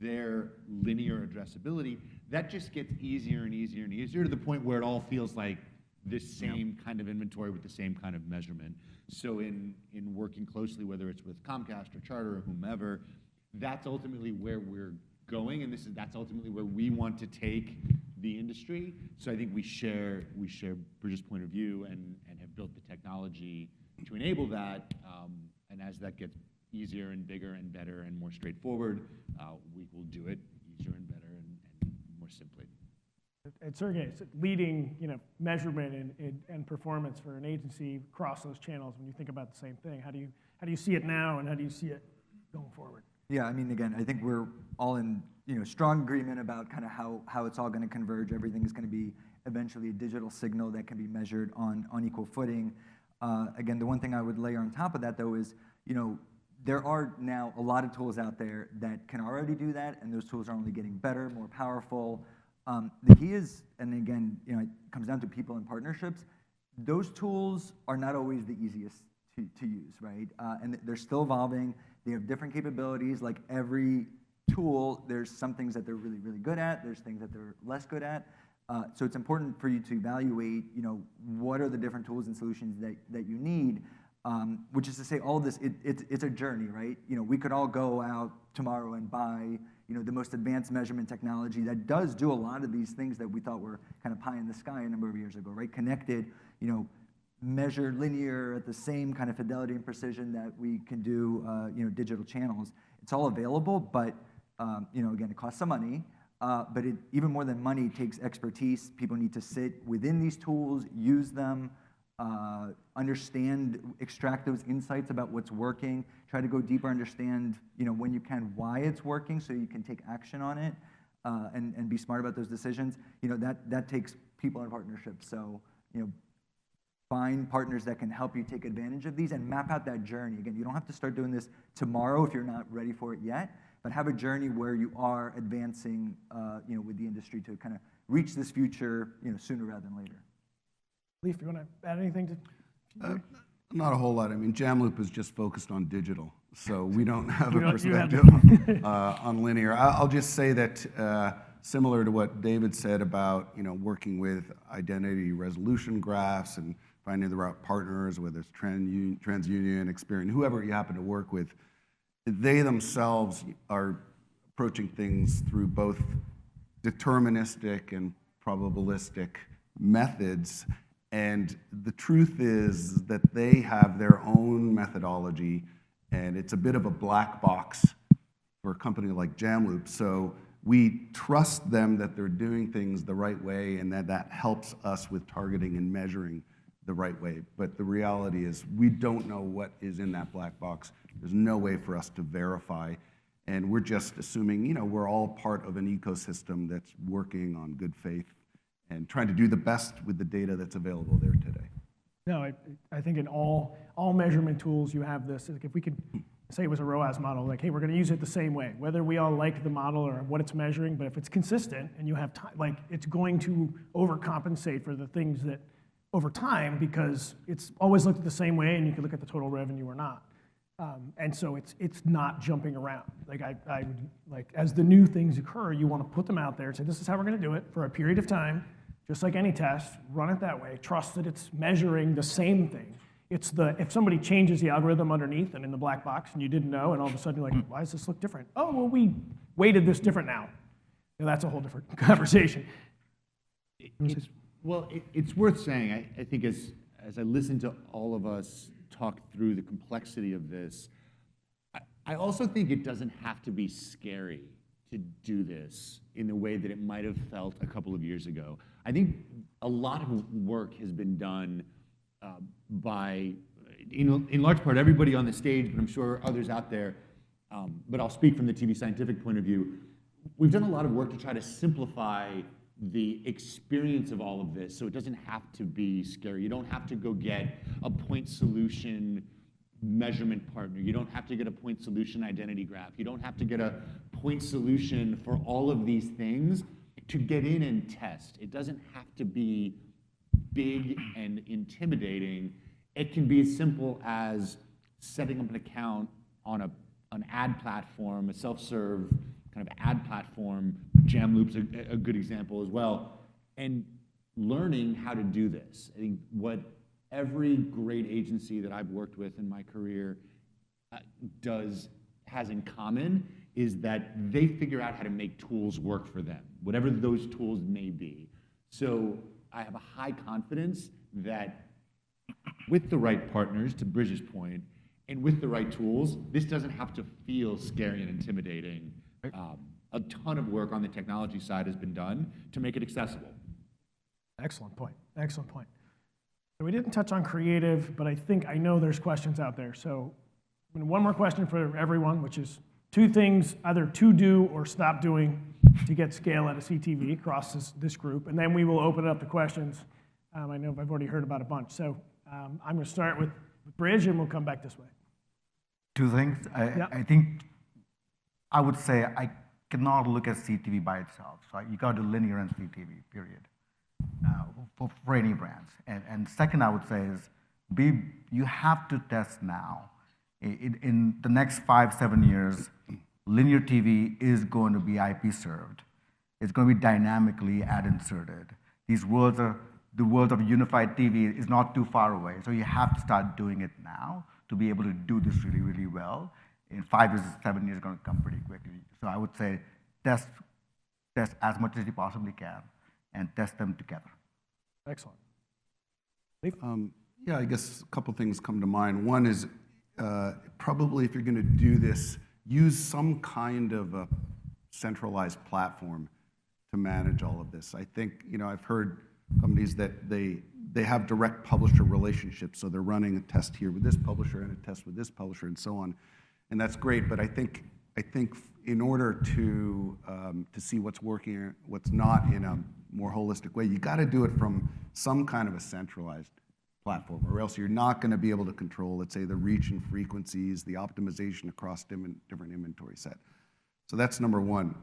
their linear addressability, that just gets easier and easier and easier to the point where it all feels like this same kind of inventory with the same kind of measurement. So in working closely, whether it's with Comcast or Charter or whomever, that's ultimately where we're going, and that's ultimately where we want to take the industry. So I think we share Brij's point of view and have built the technology to enable that. And as that gets easier and bigger and better and more straightforward, we will do it easier and better and more simply. And Sergei, it's leading measurement and performance for an agency across those channels. When you think about the same thing, how do you see it now, and how do you see it going forward? Yeah, I mean, again, I think we're all in strong agreement about kind of how it's all going to converge. Everything is going to be eventually a digital signal that can be measured on equal footing. Again, the one thing I would layer on top of that, though, is there are now a lot of tools out there that can already do that, and those tools are only getting better, more powerful. The key is, and again, it comes down to people and partnerships. Those tools are not always the easiest to use, right? And they're still evolving. They have different capabilities. Like every tool, there's some things that they're really, really good at. There's things that they're less good at. So it's important for you to evaluate, what are the different tools and solutions that you need. Which is to say, all of this, it's a journey, right? We could all go out tomorrow and buy, the most advanced measurement technology that does do a lot of these things that we thought were kind of pie in the sky a number of years ago, right? Connected, measure linear at the same kind of fidelity and precision that we can do, digital channels. It's all available, but again, it costs some money. But it, even more than money, takes expertise. People need to sit within these tools, use them, extract those insights about what's working, try to go deeper, understand, when you can, why it's working so you can take action on it, and be smart about those decisions. That takes people and partnerships. So, find partners that can help you take advantage of these and map out that journey. Again, you don't have to start doing this tomorrow if you're not ready for it yet, but have a journey where you are advancing, with the industry to kind of reach this future, sooner rather than later. Leif, you want to add anything to? Not a whole lot. I mean, JamLoop is just focused on digital, so we don't have a You perspective on linear. I'll just say that similar to what David said about working with identity resolution graphs and finding the right partners, whether it's TransUnion, Experian, whoever you happen to work with, they themselves are approaching things through both deterministic and probabilistic methods. And the truth is that they have their own methodology, and it's a bit of a black box for a company like JamLoop. So we trust them that they're doing things the right way, and that helps us with targeting and measuring the right way. But the reality is we don't know what is in that black box. There's no way for us to verify. And we're just assuming, we're all part of an ecosystem that's working on good faith and trying to do the best with the data that's available there today. No, I think in all measurement tools you have this. Like if we could say it was a ROAS model, like, hey, we're going to use it the same way, whether we all like the model or what it's measuring, but if it's consistent and you have time, like it's going to overcompensate for the things that over time, because it's always looked at the same way and you can look at the total revenue or not. And so it's not jumping around. Like I would, like as the new things occur, you want to put them out there and say, this is how we're going to do it for a period of time, just like any test, run it that way, trust that it's measuring the same thing. If somebody changes the algorithm underneath and in the black box and you didn't know, and all of a sudden you're like, why does this look different? Oh, well, we weighted this different now. That's a whole different conversation. It's worth saying, I think as I listen to all of us talk through the complexity of this, I also think it doesn't have to be scary to do this in the way that it might have felt a couple of years ago. I think a lot of work has been done by, in large part, everybody on the stage, but I'm sure others out there, but I'll speak from the tvScientific point of view. We've done a lot of work to try to simplify the experience of all of this so it doesn't have to be scary. You don't have to go get a point solution measurement partner. You don't have to get a point solution identity graph. You don't have to get a point solution for all of these things to get in and test. It doesn't have to be big and intimidating. It can be as simple as setting up an account on an ad platform, a self-serve kind of ad platform. JamLoop's a good example as well. And learning how to do this. I think what every great agency that I've worked with in my career has in common is that they figure out how to make tools work for them, whatever those tools may be. So I have a high confidence that with the right partners, to Brij's point, and with the right tools, this doesn't have to feel scary and intimidating. A ton of work on the technology side has been done to make it accessible. Excellent point. Excellent point. So we didn't touch on creative, but I know there's questions out there. So one more question for everyone, which is 2 things either to do or stop doing to get scale out of CTV across this group, and then we will open it up to questions. I know I've already heard about a bunch. So I'm going to start with Brij, and we'll come back this way. 2 things. I think I would say I cannot look at CTV by itself. So you got to do linear and CTV, period, for any brands. And second, I would say is you have to test now. In the next 5-7 years, linear TV is going to be IP served. It's going to be dynamically ad inserted. The world of unified TV is not too far away. So you have to start doing it now to be able to do this really, really well. In 5 years, 7 years, it's going to come pretty quickly. So I would say test as much as you possibly can and test them together. Excellent. Leif? Yeah, I guess a couple things come to mind. One is probably if you're going to do this, use some kind of a centralized platform to manage all of this. I think, I've heard companies that they they have direct publisher relationships, so they're running a test here with this publisher and a test with this publisher and so on, and that's great. But I think in order to see what's working or what's not in a more holistic way, you got to do it from some kind of a centralized platform, or else you're not going to be able to control, let's say, the reach and frequencies, the optimization across different inventory set. So that's number one.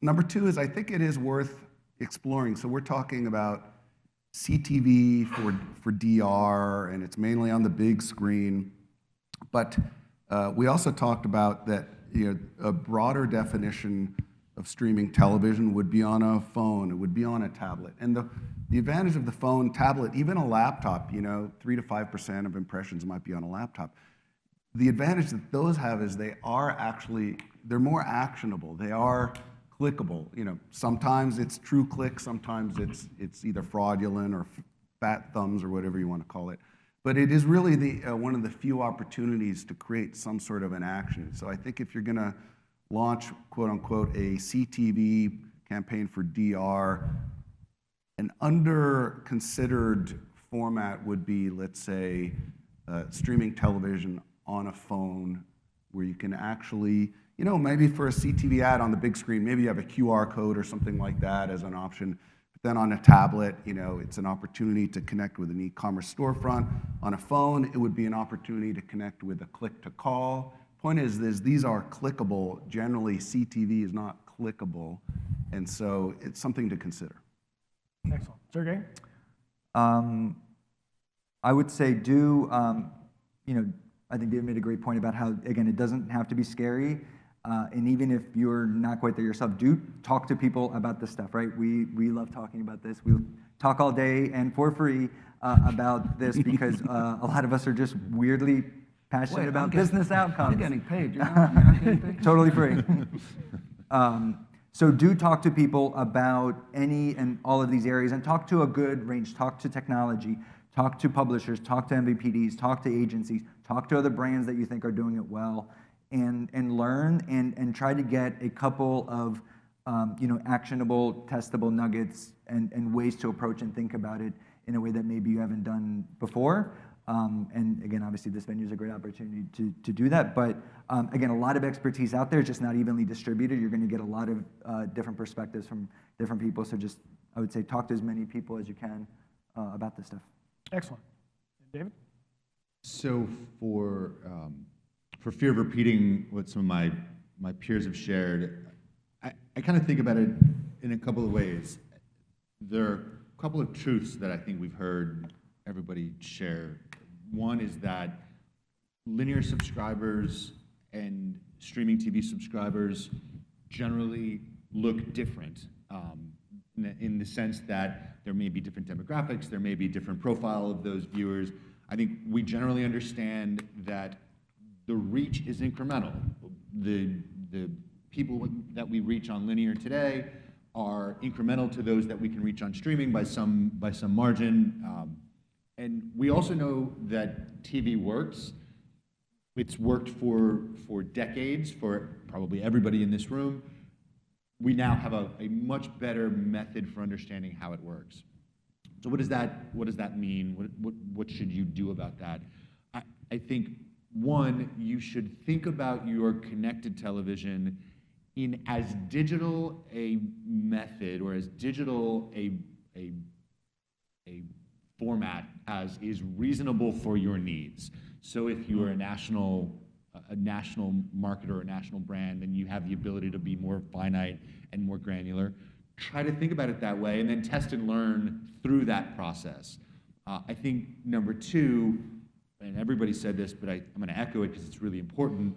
Number two is I think it is worth exploring. So we're talking about CTV for DR, and it's mainly on the big screen. But we also talked about that, a broader definition of streaming television would be on a phone, it would be on a tablet. And the advantage of the phone, tablet, even a laptop, 3 to 5% of impressions might be on a laptop. The advantage that those have is they're more actionable. They are clickable. Sometimes it's true click, sometimes it's either fraudulent or fat thumbs or whatever you want to call it. But it is really one of the few opportunities to create some sort of an action. So I think if you're going to launch, quote unquote, a CTV campaign for DR, an under-considered format would be, let's say, streaming television on a phone where you can actually, maybe for a CTV ad on the big screen, maybe you have a QR code or something like that as an option. But then on a tablet, it's an opportunity to connect with an e-commerce storefront. On a phone, it would be an opportunity to connect with a click-to-call. Point is these are clickable. Generally, CTV is not clickable, and so it's something to consider. Excellent. Sergey? I would say I think David made a great point about how, again, it doesn't have to be scary. And even if you're not quite there yourself, do talk to people about this stuff, right? We love talking about this. We talk all day and for free about this because a lot of us are just weirdly passionate about business outcomes. I'm getting paid. You're not getting paid? Totally free. So do talk to people about any and all of these areas, and talk to a good range. Talk to technology, talk to publishers, talk to MVPDs, talk to agencies, talk to other brands that you think are doing it well, and learn and try to get a couple of actionable, testable nuggets and ways to approach and think about it in a way that maybe you haven't done before. And again, obviously this venue is a great opportunity to do that. But again, a lot of expertise out there, just not evenly distributed. You're going to get a lot of different perspectives from different people. So just, I would say, talk to as many people as you can about this stuff. Excellent. David? So for fear of repeating what some of my peers have shared, I kind of think about it in a couple of ways. There are a couple of truths that I think we've heard everybody share. One is that linear subscribers and streaming TV subscribers generally look different in the sense that there may be different demographics, there may be different profile of those viewers. I think we generally understand that the reach is incremental. The people that we reach on linear today are incremental to those that we can reach on streaming by some margin. And we also know that TV works. It's worked for decades for probably everybody in this room. We now have a much better method for understanding how it works. So what does that mean? What should you do about that? I think, one, you should think about your connected television in as digital a method or as digital a format as is reasonable for your needs. So if you are a national marketer or a national brand, then you have the ability to be more finite and more granular. Try to think about it that way and then test and learn through that process. I think number two, and everybody said this, but I'm going to echo it because it's really important.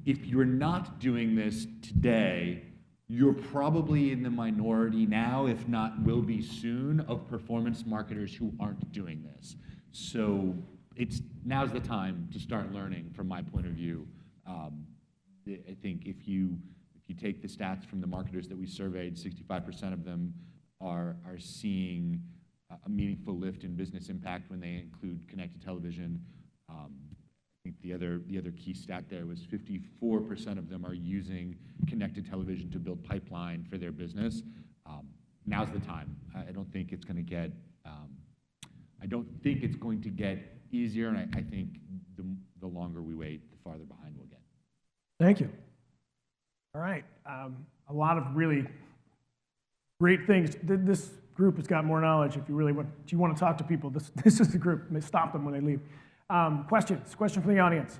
If you're not doing this today, you're probably in the minority now, if not will be soon, of performance marketers who aren't doing this. So now's the time to start learning from my point of view. I think if you take the stats from the marketers that we surveyed, 65% of them are seeing a meaningful lift in business impact when they include connected television. I think the other key stat there was 54% of them are using connected television to build pipeline for their business. Now's the time. I don't think it's going to get I don't think it's going to get easier, and I think the longer we wait, the farther behind we'll get. Thank you. All right. A lot of really great things. This group has got more knowledge. If you really want to talk to people, this is the group. Stop them when they leave. Questions? Question from the audience.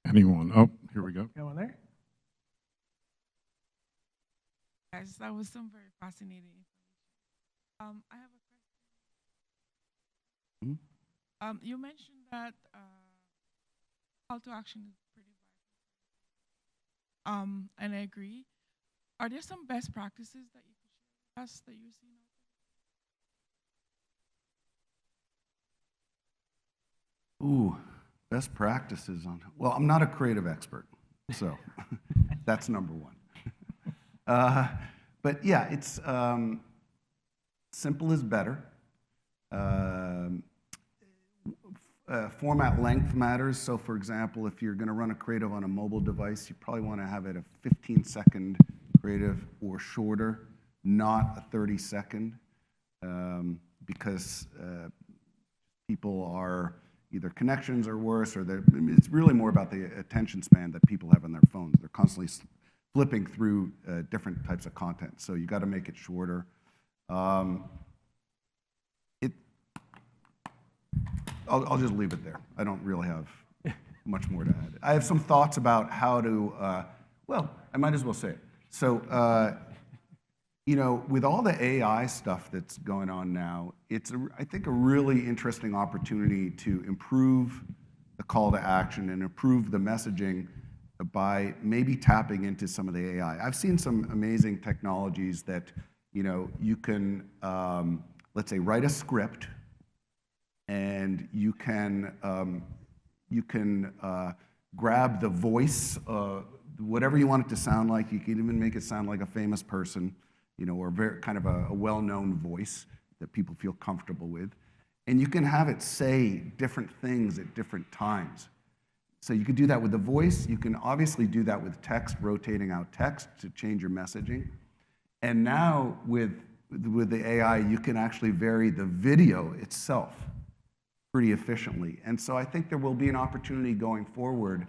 Anyone? Oh, here we go. Got one there? Guys, that was some very fascinating information. I have a question. You mentioned that call to action is pretty vital. And I agree. Are there some best practices that you could share with us that you're seeing out there? Ooh, best practices on, well, I'm not a creative expert, so that's number one. But yeah, it's simple is better. Format length matters. So for example, if you're going to run a creative on a mobile device, you probably want to have it a 15-second creative or shorter, not a 30-second, because people are either connections are worse, or it's really more about the attention span that people have on their phones. They're constantly flipping through different types of content, so you got to make it shorter. I'll just leave it there. I don't really have much more to add. I have some thoughts about how to, well, I might as well say it. So, you know, with all the AI stuff that's going on now, it's, I think, a really interesting opportunity to improve the call to action and improve the messaging by maybe tapping into some of the AI. I've seen some amazing technologies that, you know, you can, let's say, write a script, and you can grab the voice, whatever you want it to sound like. You can even make it sound like a famous person, you know, or very kind of a well-known voice that people feel comfortable with, and you can have it say different things at different times. So you could do that with the voice. You can obviously do that with text, rotating out text to change your messaging. And now with the AI, you can actually vary the video itself pretty efficiently. And so I think there will be an opportunity going forward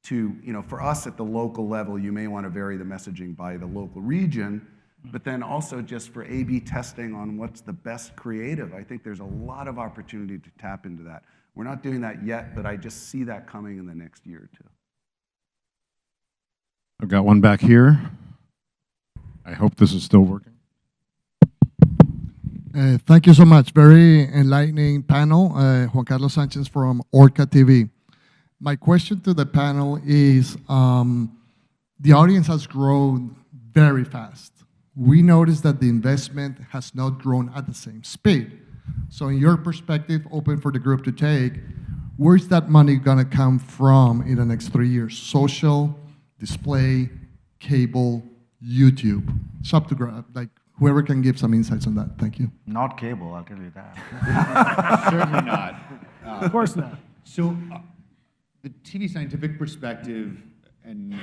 to, you know, for us at the local level, you may want to vary the messaging by the local region, but then also just for A/B testing on what's the best creative. I think there's a lot of opportunity to tap into that. We're not doing that yet, but I just see that coming in the next year or two. I've got one back here. I hope this is still working. Thank you so much. Very enlightening panel. Juan Carlos Sanchez from Orca TV. My question to the panel is, the audience has grown very fast. We noticed that the investment has not grown at the same speed. So in your perspective, open for the group to take, where's that money gonna come from in the next 3 years? Social, display, cable, YouTube. It's up to grab, like, whoever can give some insights on that. Thank you. Not cable, I'll tell you that. Certainly not. Of course not. So the tvScientific perspective and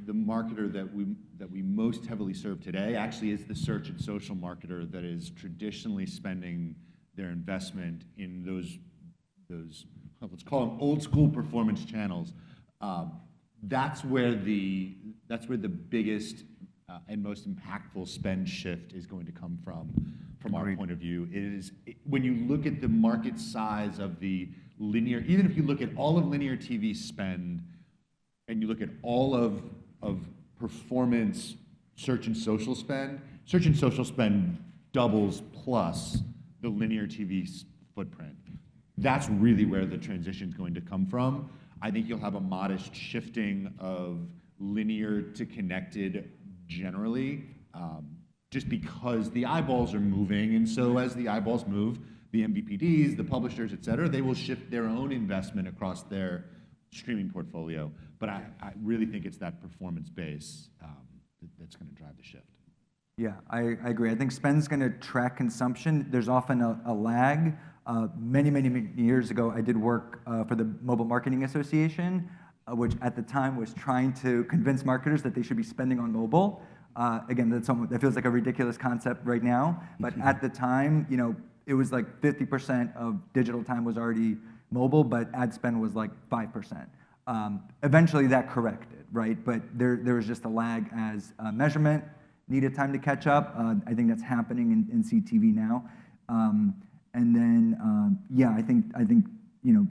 the marketer that we most heavily serve today actually is the search and social marketer that is traditionally spending their investment in those let's call them old school performance channels. That's where the biggest and most impactful spend shift is going to come from our point of view. When you look at the market size of the linear, even if you look at all of linear TV spend and you look at all of performance search and social spend doubles plus the linear TV footprint. That's really where the transition is going to come from. I think you'll have a modest shifting of linear to connected generally, just because the eyeballs are moving, and so as the eyeballs move, the MVPDs, the publishers, et cetera, they will shift their own investment across their streaming portfolio. But I really think it's that performance base that's going to drive the shift. Yeah, I agree. I think spend's going to track consumption. There's often a lag. Many years ago, I did work for the Mobile Marketing Association, which at the time was trying to convince marketers that they should be spending on mobile. Again, that feels like a ridiculous concept right now, but at the time, it was like 50% of digital time was already mobile, but ad spend was like 5%. Eventually that corrected, right? But there was just a lag as measurement needed time to catch up. I think that's happening in CTV now. And then, yeah, I think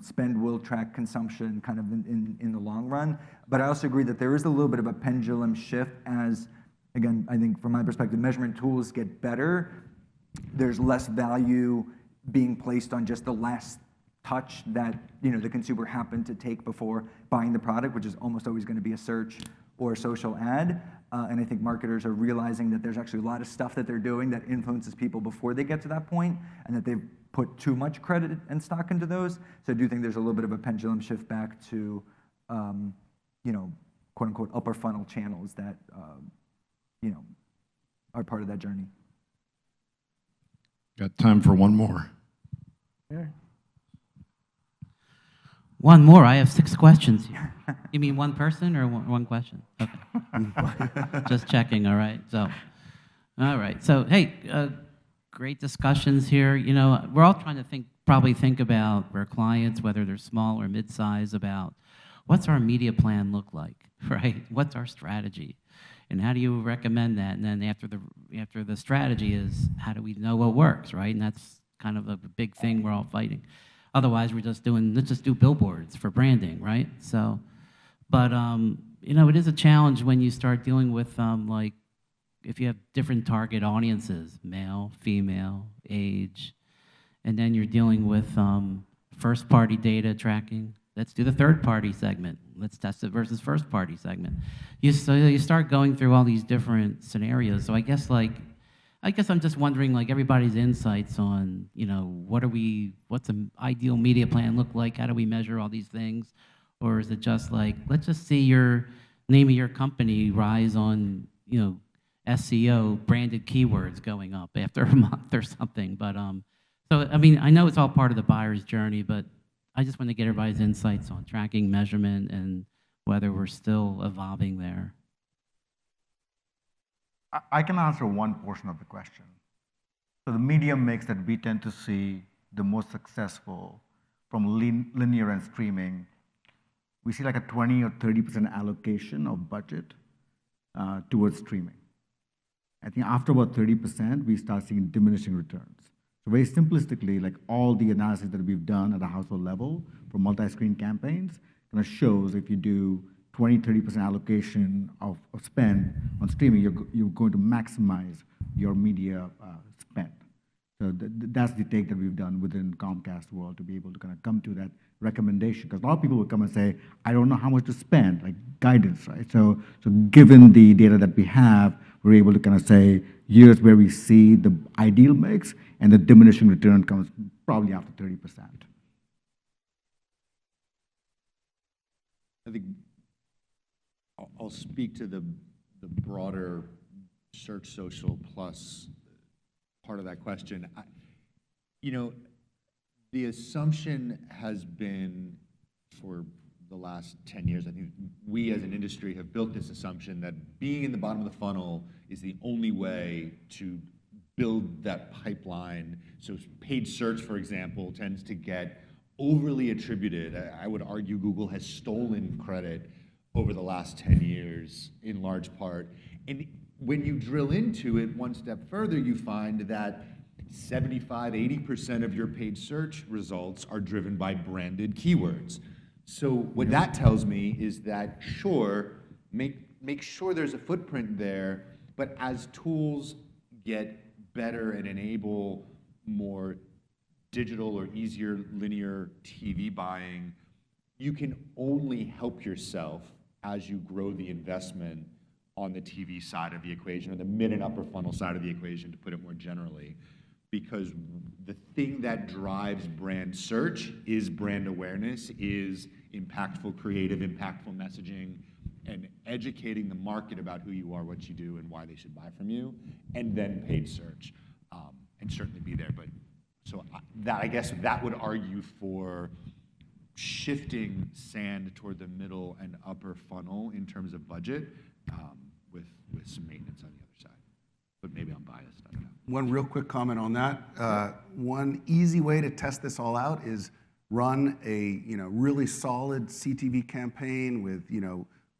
spend will track consumption kind of in the long run. But I also agree that there is a little bit of a pendulum shift as, again, I think from my perspective, measurement tools get better. There's less value being placed on just the last touch that the consumer happened to take before buying the product, which is almost always going to be a search or a social ad. And I think marketers are realizing that there's actually a lot of stuff that they're doing that influences people before they get to that point, and that they've put too much credit and stock into those. So I do think there's a little bit of a pendulum shift back to, quote unquote, upper funnel channels that, are part of that journey. Got time for one more. Yeah. One more. I have 6 questions here. You mean one person or one question? Okay. Just checking, all right. All right. So, hey, great discussions here. We're all trying to probably think about our clients, whether they're small or mid-size, about what's our media plan look like, right? What's our strategy? And how do you recommend that? And then after the strategy is, how do we know what works, right? And that's kind of a big thing we're all fighting. Otherwise, we're just let's just do billboards for branding, right? So, but, it is a challenge when you start dealing with, like, if you have different target audiences, male, female, age, and then you're dealing with first-party data tracking. Let's do the third-party segment. Let's test it versus first-party segment. So you start going through all these different scenarios. So I guess I'm just wondering, like, everybody's insights on, what's an ideal media plan look like? How do we measure all these things? Or is it just like, let's just see your name of your company rise on, SEO branded keywords going up after a month or something. But so I mean, I know it's all part of the buyer's journey, but I just want to get everybody's insights on tracking, measurement, and whether we're still evolving there. I can answer one portion of the question. So the medium mix that we tend to see the most successful from linear and streaming, we see like a 20 or 30% allocation of budget towards streaming. I think after about 30%, we start seeing diminishing returns. So very simplistically, like all the analysis that we've done at a household level for multi-screen campaigns kind of shows if you do 20, 30% allocation of spend on streaming, you're going to maximize your media spend. So that's the take that we've done within Comcast world to be able to kind of come to that recommendation. Because a lot of people will come and say, I don't know how much to spend, like guidance, right? So given the data that we have, we're able to kind of say, here's where we see the ideal mix, and the diminishing return comes probably after 30%. I think I'll speak to the broader search social plus part of that question. The assumption has been for the last 10 years, I think we as an industry have built this assumption that being in the bottom of the funnel is the only way to build that pipeline. So paid search, for example, tends to get overly attributed. I would argue Google has stolen credit over the last 10 years in large part. And when you drill into it one step further, you find that 75, 80% of your paid search results are driven by branded keywords. So what that tells me is that, sure, make sure there's a footprint there, but as tools get better and enable more digital or easier linear TV buying, you can only help yourself as you grow the investment on the TV side of the equation, or the mid and upper funnel side of the equation, to put it more generally. Because the thing that drives brand search is brand awareness, is impactful creative, impactful messaging, and educating the market about who you are, what you do, and why they should buy from you, and then paid search, and certainly be there. But so I guess that would argue for shifting sand toward the middle and upper funnel in terms of budget. with some maintenance on the other side. But maybe I'm biased, I don't know. One real quick comment on that. One easy way to test this all out is run a really solid CTV campaign with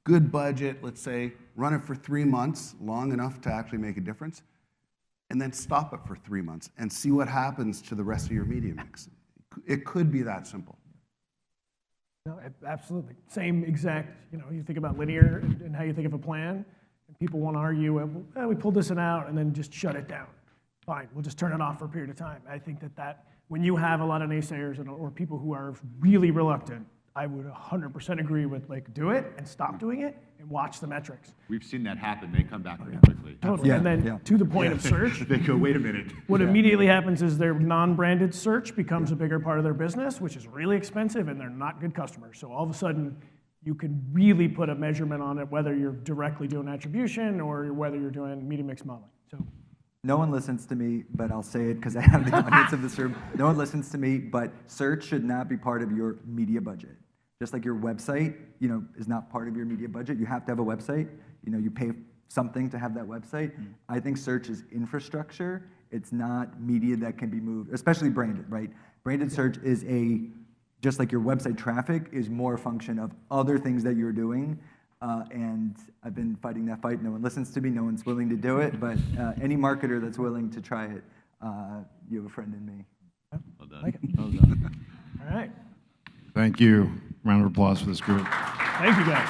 good budget, let's say, run it for 3 months, long enough to actually make a difference, and then stop it for 3 months and see what happens to the rest of your media mix. It could be that simple. No, absolutely. Same exact, you think about linear and how you think of a plan, and people want to argue, well, we pulled this one out and then just shut it down. Fine, we'll just turn it off for a period of time. I think that when you have a lot of naysayers or people who are really reluctant, I would 100% agree with do it and stop doing it and watch the metrics. We've seen that happen. They come back very quickly. Totally. Yeah, and then to the point of search. They go, wait a minute. What immediately happens is their non-branded search becomes a bigger part of their business, which is really expensive, and they're not good customers. So all of a sudden, you can really put a measurement on it, whether you're directly doing attribution or whether you're doing media mix modeling. So. No one listens to me, but I'll say it because I have the audience of this room. No one listens to me, but search should not be part of your media budget. Just like your website, is not part of your media budget. You have to have a website. You pay something to have that website. I think search is infrastructure. It's not media that can be moved, especially branded, right? Branded search is just like your website traffic is more a function of other things that you're doing. And I've been fighting that fight. No one listens to me. No one's willing to do it. But any marketer that's willing to try it, you have a friend in me. Well done. Like it. Well done. All right. Thank you. Round of applause for this group. Thank you, guys.